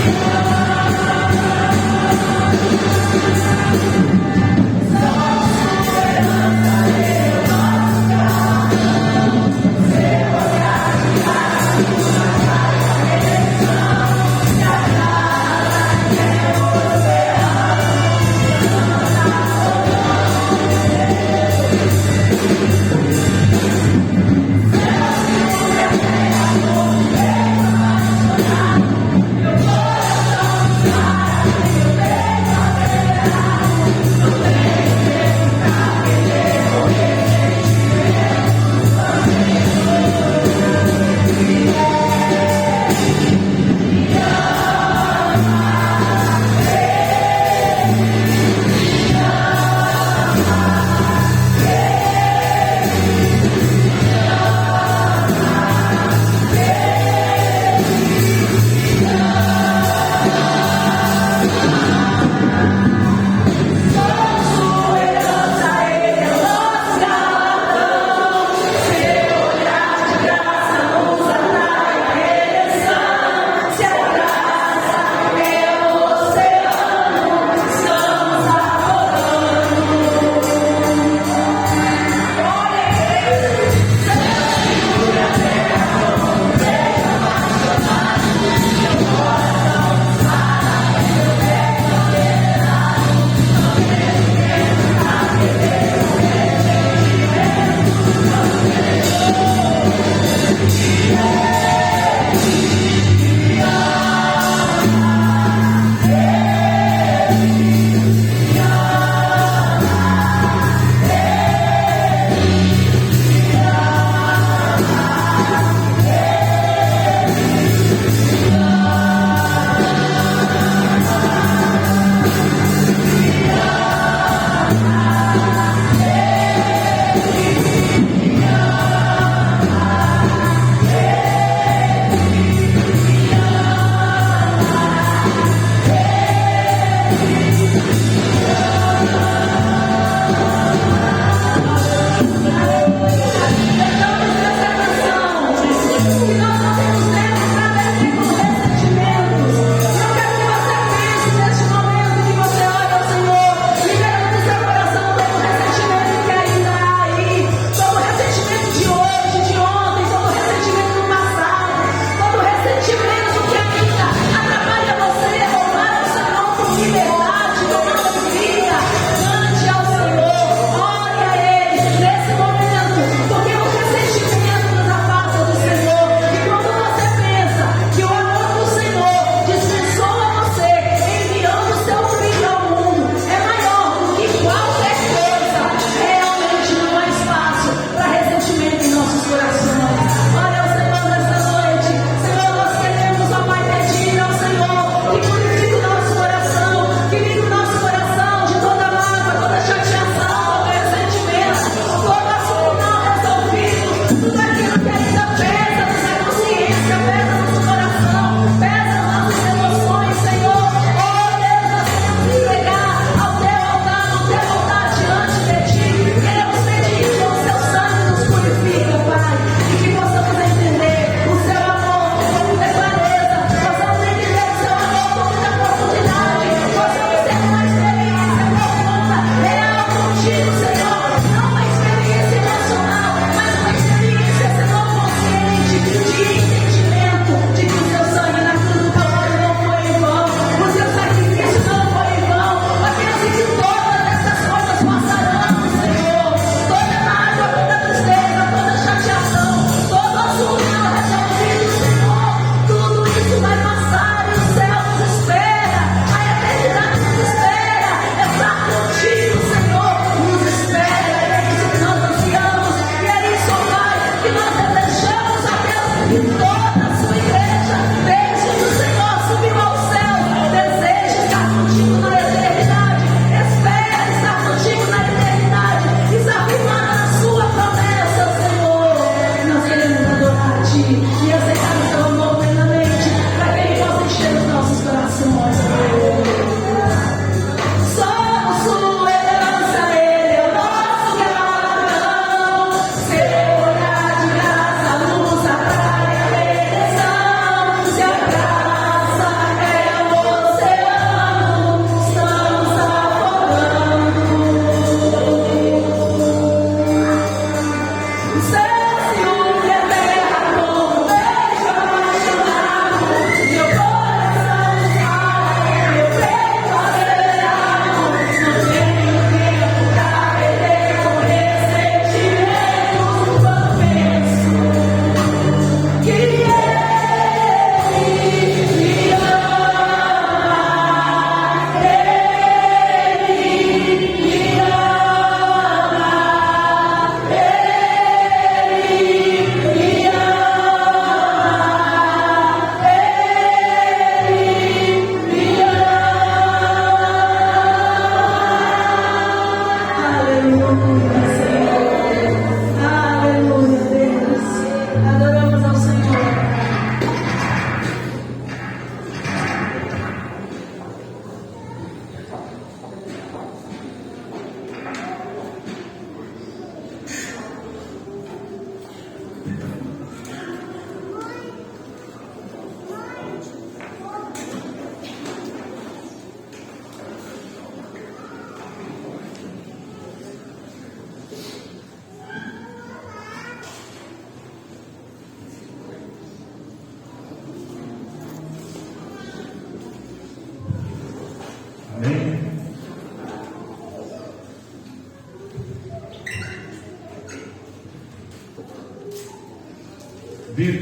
Eu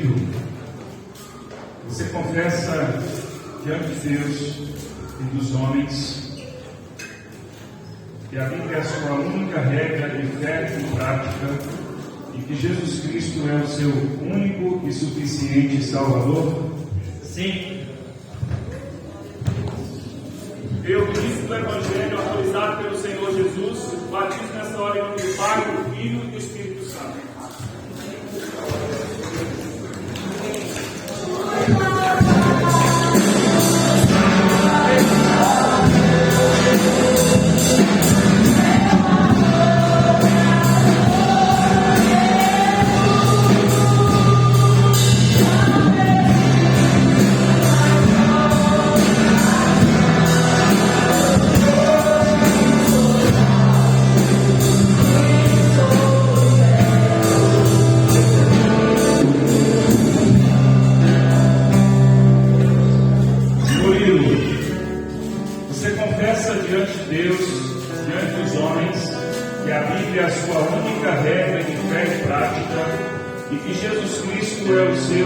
Murilo, você confessa diante de Deus e dos homens que a Bíblia é a sua única regra de fé e prática e que Jesus Cristo é o seu único e suficiente Salvador? Sim. Eu, ministro do Evangelho, autorizado pelo Senhor Jesus, batizo nessa hora em nome do Pai, do Filho e do Espírito Santo. Confessa diante de Deus, dos homens, que a Bíblia é a sua única regra de verdade, que Jesus Cristo é o seu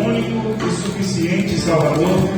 único e suficiente Salvador.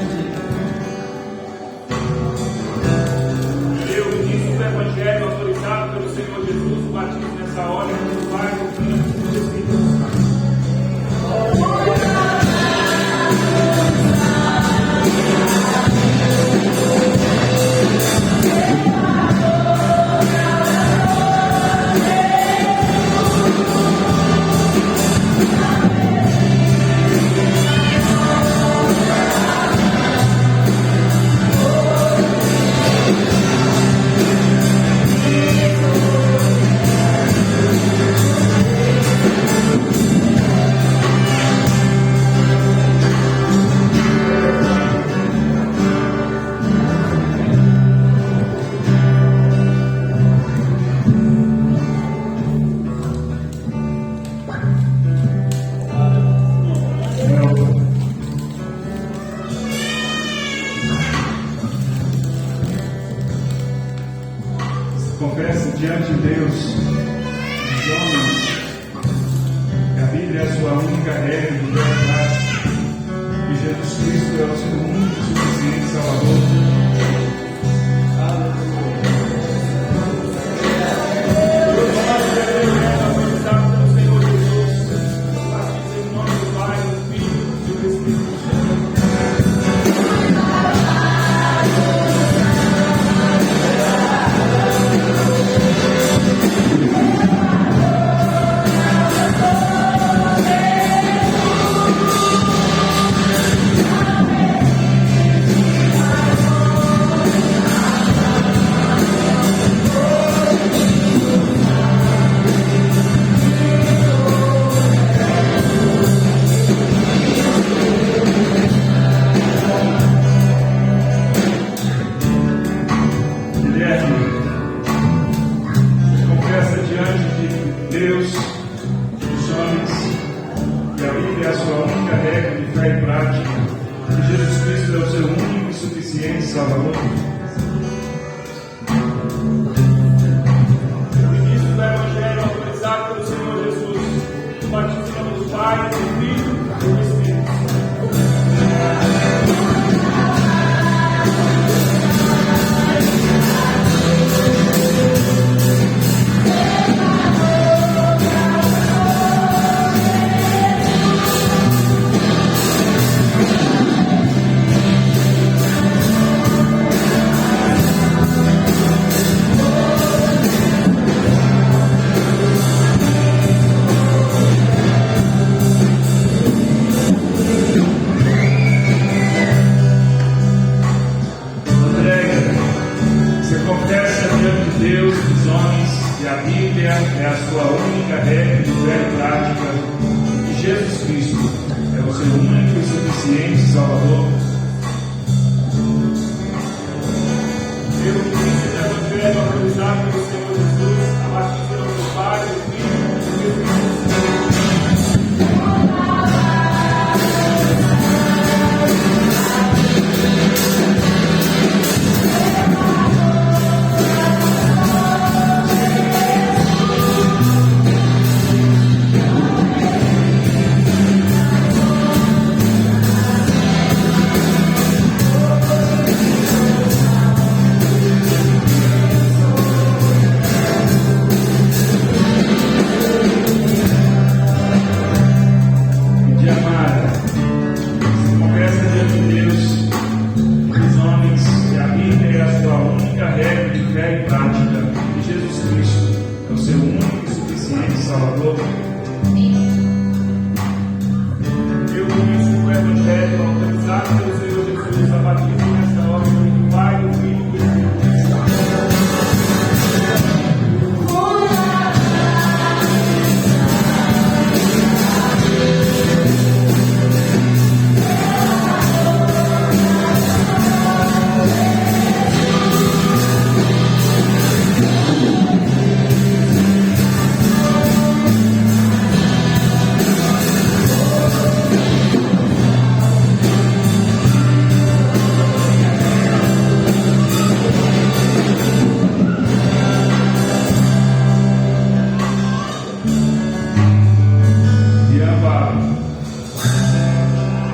Evangelho, autorizado pelo Senhor Jesus, a batismo nesta hora em nome do Pai, do Filho e do Espírito Santo.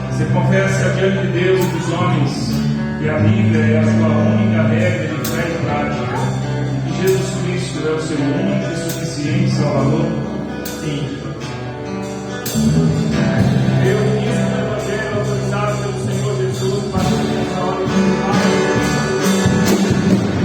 Você confessa diante de Deus e dos homens que a Bíblia é a sua única regra de fé e prática, e que Jesus Cristo é o seu único e suficiente Salvador? Sim. Eu, ministro do Evangelho, autorizado pelo Senhor Jesus, batismo nesta hora em nome do Pai, do Filho e do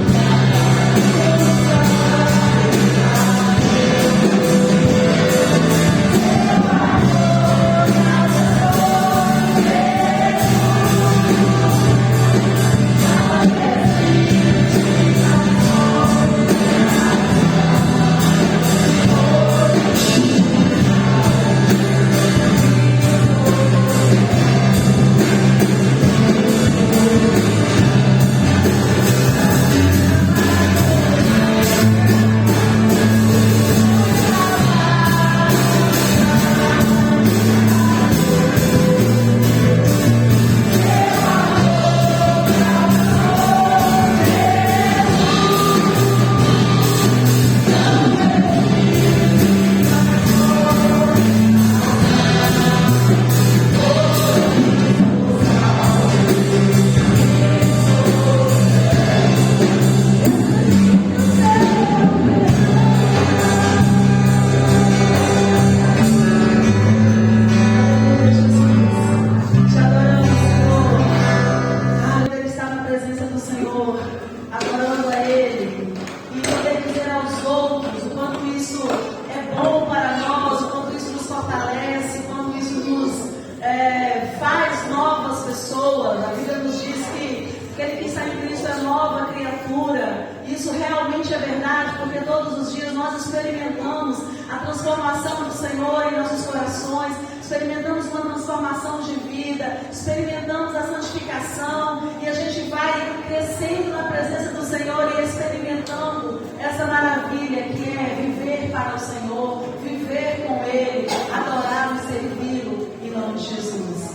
Isso realmente é verdade, porque todos os dias nós experimentamos a transformação do Senhor em nossos corações, experimentamos uma transformação de vida, experimentamos a santificação e a gente vai crescendo na presença do Senhor e experimentando essa maravilha que é viver para o Senhor, viver com Ele, adorá-lo e servi-lo em nome de Jesus.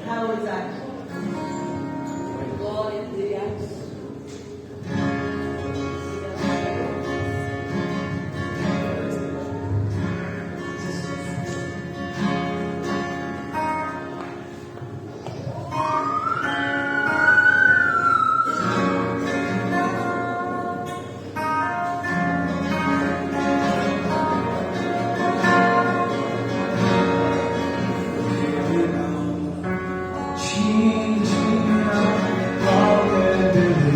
Raul Isaac. Glória a Deus. Teach me how to walk and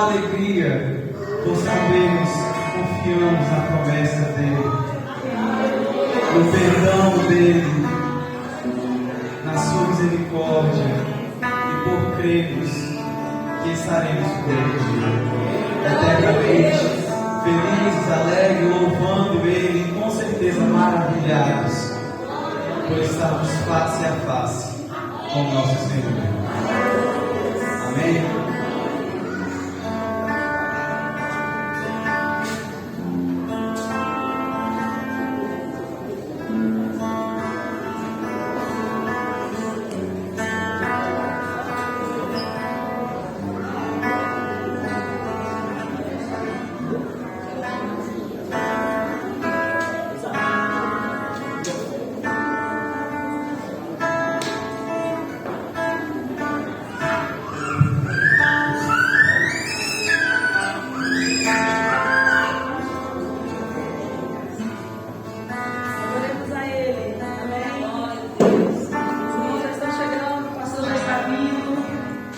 alegria por sabermos que confiamos na promessa dele, no perdão dele, na sua misericórdia e por crermos que estaremos com ele eternamente, felizes, alegres, louvando ele e com certeza maravilhados por estarmos face a face com o nosso Senhor. Amém?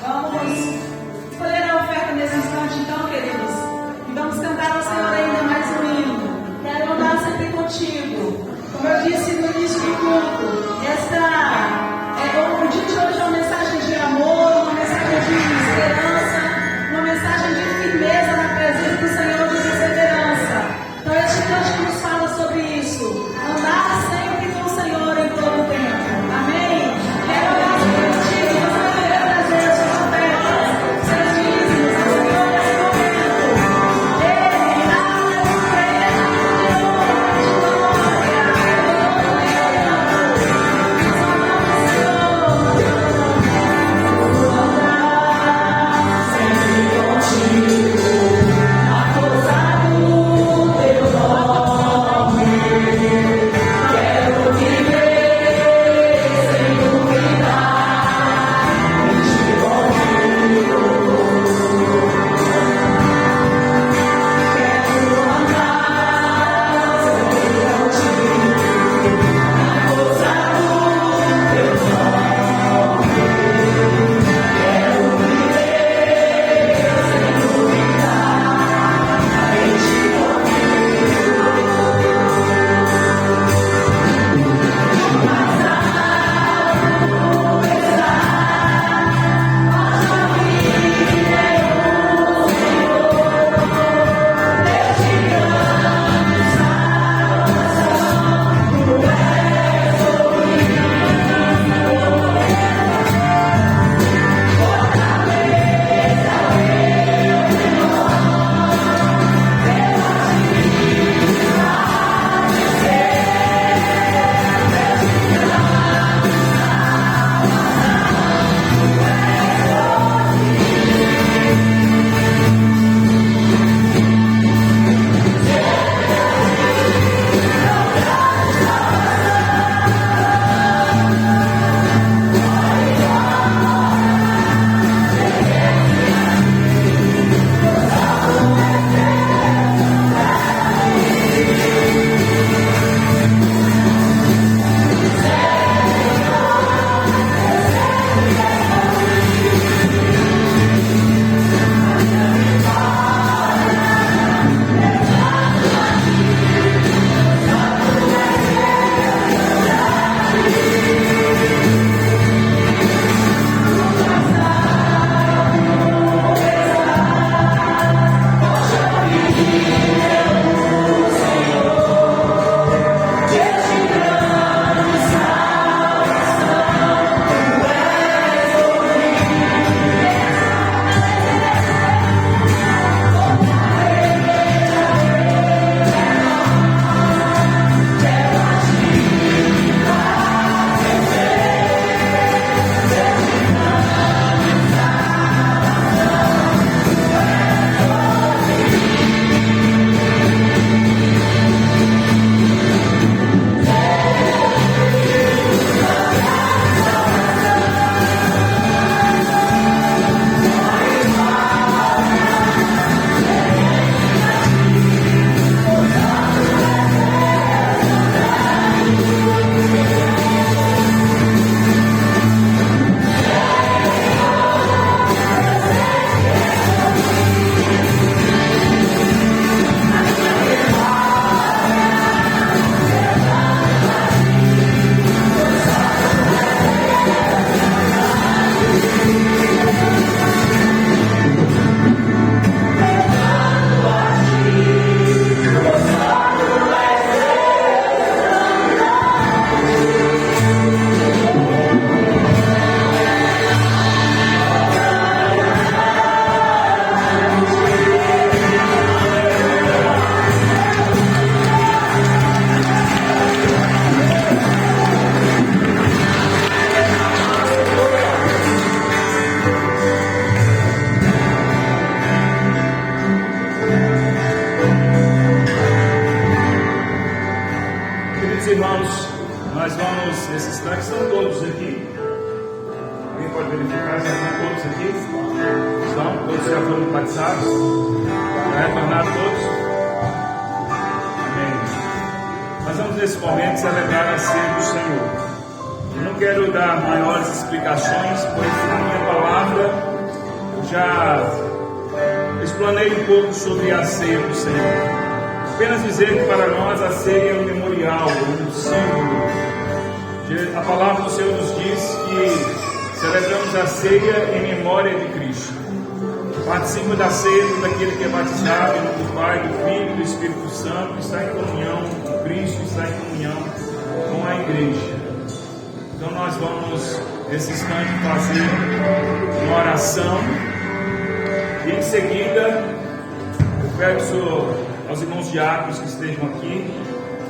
Wow. irmãos, nós vamos, esses tanques estão todos aqui. Alguém pode verificar se estão todos aqui? Estão, todos já foram batizados? Já retornaram todos? Amém. Nós vamos nesse momento celebrar a ceia do Senhor. Eu não quero dar maiores explicações, pois na minha palavra eu já explanei um pouco sobre a ceia do Senhor. Apenas dizer que para nós a ceia é um memorial, um símbolo. A palavra do Senhor nos diz que celebramos a ceia em memória de Cristo. Participa da ceia daquele que é batizado em nome do Pai, do Filho e do Espírito Santo, está em comunhão com Cristo, está em comunhão com a igreja. Então nós vamos nesse instante fazer uma oração e em seguida eu peço aos irmãos diáconos que estejam aqui,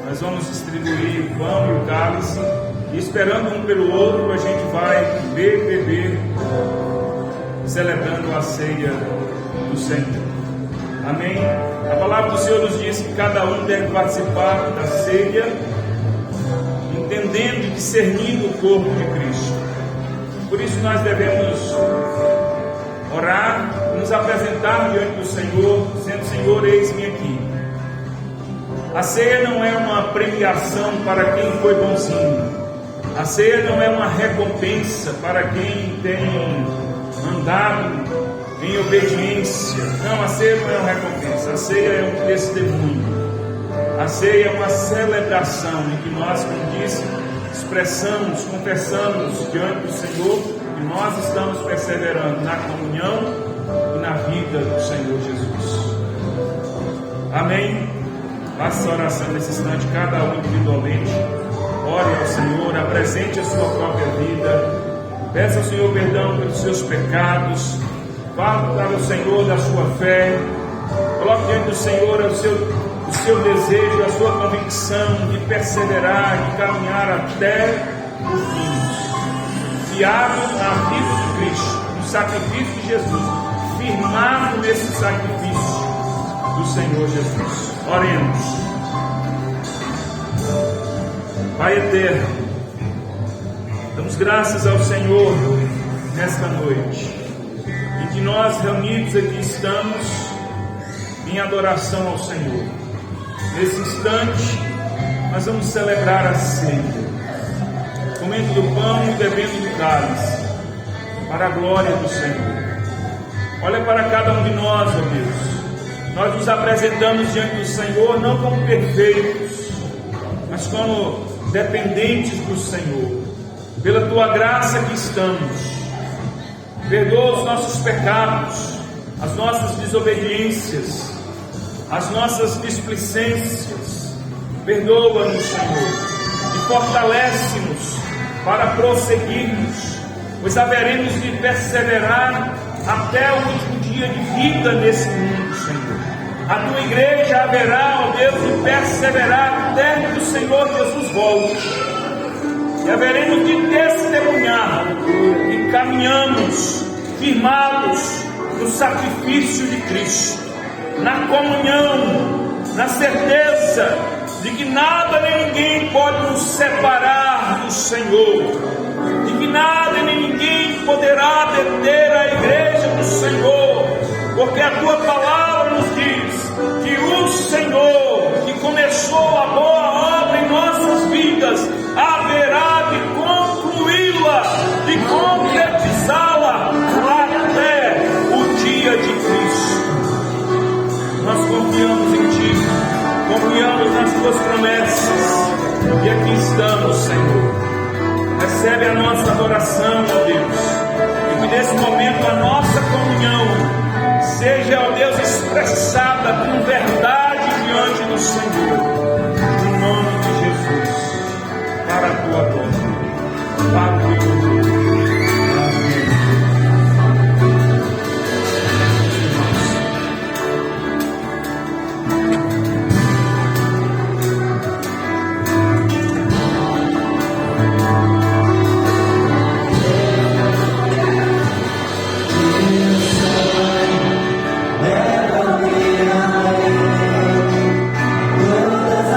nós vamos distribuir o pão e o cálice, e esperando um pelo outro, a gente vai beber, celebrando a ceia do Senhor. Amém? A palavra do Senhor nos diz que cada um deve participar da ceia, entendendo e discernindo o corpo de Cristo. Por isso nós devemos orar, nos apresentar diante do Senhor, dizendo: Senhor, eis-me aqui. A ceia não é uma premiação para quem foi bonzinho. A ceia não é uma recompensa para quem tem andado em obediência. Não, a ceia não é uma recompensa. A ceia é um testemunho. A ceia é uma celebração em que nós, como disse, expressamos, confessamos diante do Senhor que nós estamos perseverando na comunhão e na vida do Senhor Jesus. Amém? Faça a oração nesse instante, cada um individualmente. Ore ao Senhor, apresente a sua própria vida. Peça ao Senhor perdão pelos seus pecados. Fale para o Senhor da sua fé. Coloque diante do Senhor o seu desejo, a sua convicção de perseverar, de caminhar até o fim. Fiado na vida de Cristo, no sacrifício de Jesus. Firmado nesse sacrifício do Senhor Jesus. Oremos. Pai eterno, damos graças ao Senhor nesta noite, em que nós reunidos aqui estamos em adoração ao Senhor. Nesse instante, nós vamos celebrar a ceia, comendo do pão e bebendo do cálice, para a glória do Senhor. Olha para cada um de nós, ó Deus. Nós nos apresentamos diante do Senhor não como perfeitos, mas como dependentes do Senhor. Pela Tua graça que estamos. Perdoa os nossos pecados, as nossas desobediências, as nossas displicências. Perdoa-nos, Senhor, e fortalece-nos para prosseguirmos, pois haveremos de perseverar até o último dia de vida nesse mundo, Senhor. A Tua igreja haverá, ó Deus, de perseverar até que o Senhor Jesus volte. E haveremos de testemunhar que caminhamos firmados no sacrifício de Cristo, na comunhão, na certeza de que nada nem ninguém pode nos separar do Senhor, de que nada nem ninguém poderá deter a igreja do Senhor, porque a Tua palavra nos diz que o Senhor, que começou a boa obra em nossas vidas, haverá de concluí-la, de concretizá-la até o dia de Cristo. Nós confiamos em Ti, confiamos nas Tuas promessas, e aqui estamos, Senhor. Recebe a nossa adoração, ó Deus, e que nesse momento a nossa comunhão seja, ó Deus, expressada com verdade diante do Senhor, no nome de Jesus, para a Tua glória, para o Teu nome. Leva-me a ele, todas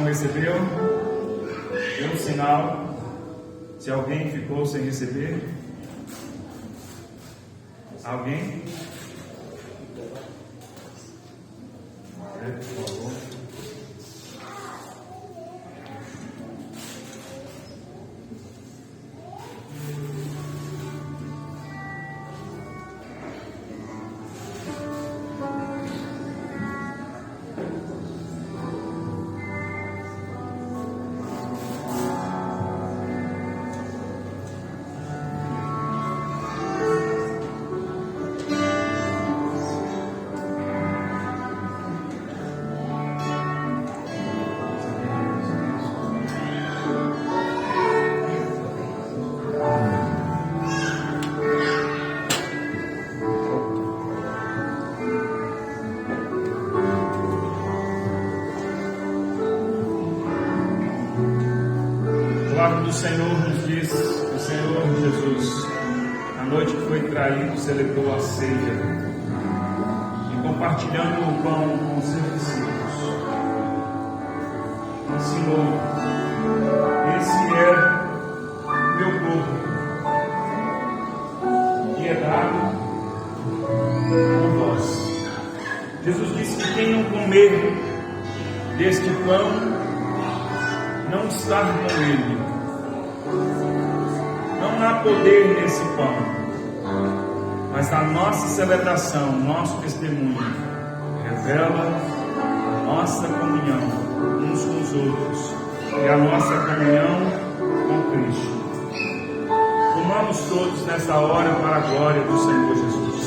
recebeu? Dê um sinal. Se alguém ficou sem receber. Alguém? Por favor. A palavra do Senhor nos diz, o Senhor Jesus, na noite que foi traído, celebrou a ceia e compartilhando o pão com os seus discípulos, ensinou: esse é o meu corpo, que é dado por vós. Jesus disse que quem não comer deste pão não está com ele. Não há poder nesse pão, mas a nossa celebração, nosso testemunho, revela a nossa comunhão uns com os outros e a nossa comunhão com Cristo. Tomamos todos nessa hora para a glória do Senhor Jesus.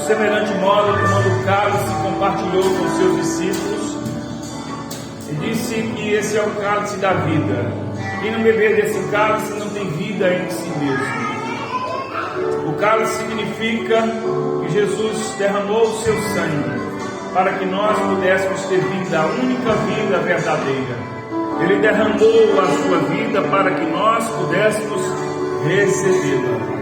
Semelhante modo, tomando o cálice, compartilhou com seus discípulos e disse que esse é o cálice da vida. Quem não beber desse cálice não tem vida em si mesmo. O cálice significa que Jesus derramou o seu sangue para que nós pudéssemos ter vida, a única vida verdadeira. Ele derramou a sua vida para que nós pudéssemos recebê-la.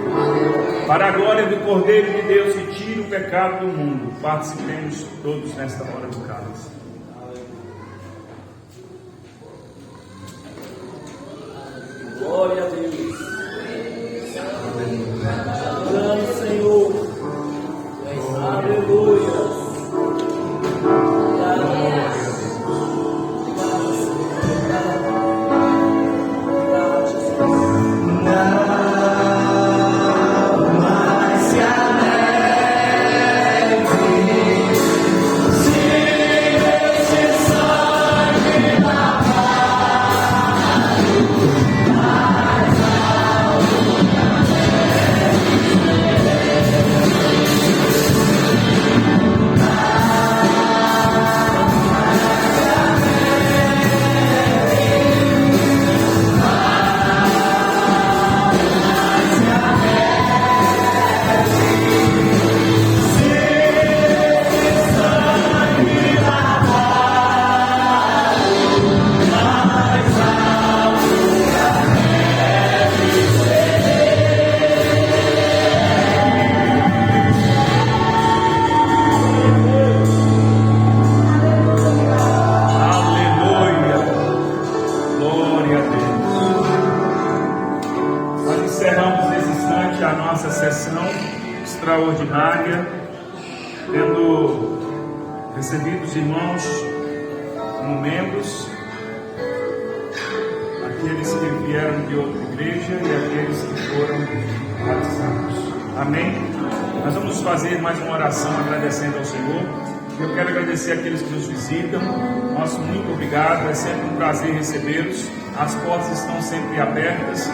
Para a glória do Cordeiro de Deus que tira o pecado do mundo, participemos todos nesta hora do cálice. Glória a Deus. Adoramos, Senhor. Aleluia. nossa sessão extraordinária, tendo recebido os irmãos como membros, aqueles que vieram de outra igreja e aqueles que foram batizados. Amém? Nós vamos fazer mais uma oração agradecendo ao Senhor. Eu quero agradecer àqueles que nos visitam. Nosso muito obrigado, é sempre um prazer recebê-los. As portas estão sempre abertas,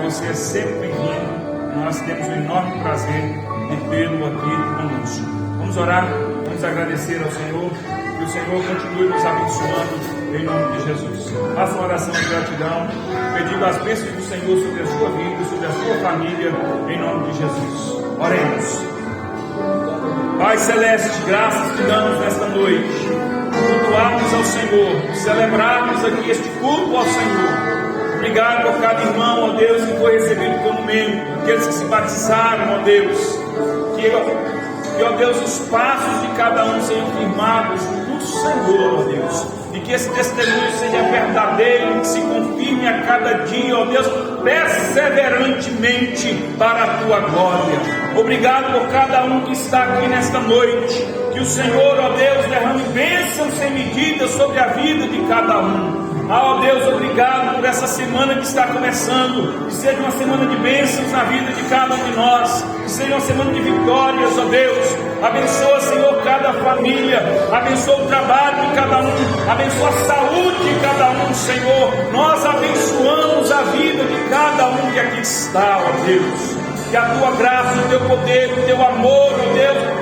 você é sempre bem-vindo. Nós temos um enorme prazer de tê-lo aqui conosco. Vamos orar, vamos agradecer ao Senhor, que o Senhor continue nos abençoando em nome de Jesus. Faça uma oração de gratidão, pedindo as bênçãos do Senhor sobre a sua vida, sobre a sua família, em nome de Jesus. Oremos. Pai Celeste, graças te damos nesta noite, cultuarmos ao Senhor, celebrarmos aqui este culto ao Senhor. Obrigado por cada irmão, ó Deus, que foi recebido como membro, aqueles que se batizaram, ó Deus, que, ó Deus, os passos de cada um sejam firmados no Senhor, ó Deus, e que esse testemunho seja verdadeiro, que se confirme a cada dia, ó Deus, perseverantemente para a tua glória. Obrigado por cada um que está aqui nesta noite, que o Senhor, ó Deus, derrame bênçãos sem medida sobre a vida de cada um. Ó Deus, obrigado por essa semana que está começando, que seja uma semana de bênçãos na vida de cada um de nós, que seja uma semana de vitórias, ó Deus. Abençoa, Senhor, cada família, abençoa o trabalho de cada um, abençoa a saúde de cada um, Senhor. Nós abençoamos a vida de cada um que aqui está, ó Deus. Que a tua graça, o teu poder, o teu amor,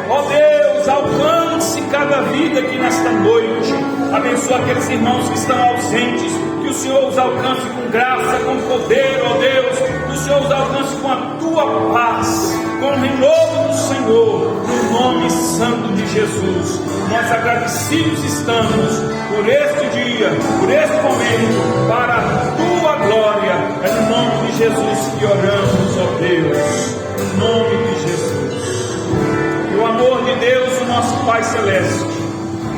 ó Deus, alcance cada vida aqui nesta noite. Abençoa aqueles irmãos que estão ausentes, que o Senhor os alcance com graça, com poder, ó Deus, que o Senhor os alcance com a tua paz, com o renovo do Senhor, no nome santo de Jesus. Nós agradecidos estamos por este dia, por este momento, para a tua glória. É no nome de Jesus que oramos, ó Deus, no nome de Jesus. Que o amor de Deus, o nosso Pai Celeste,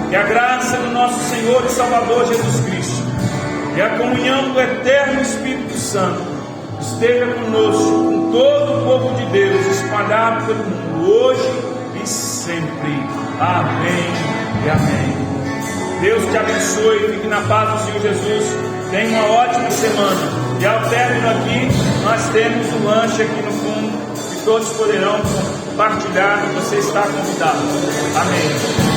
e a graça do nosso Senhor e Salvador Jesus Cristo, e a comunhão do eterno Espírito Santo esteja conosco, com todo o povo de Deus espalhado pelo mundo, hoje e sempre. Amém e amém. Deus te abençoe, fique na paz do Senhor Jesus. Tenha uma ótima semana. E ao término aqui, nós temos um lanche aqui no fundo, que todos poderão compartilhar. Você está convidado. Amém.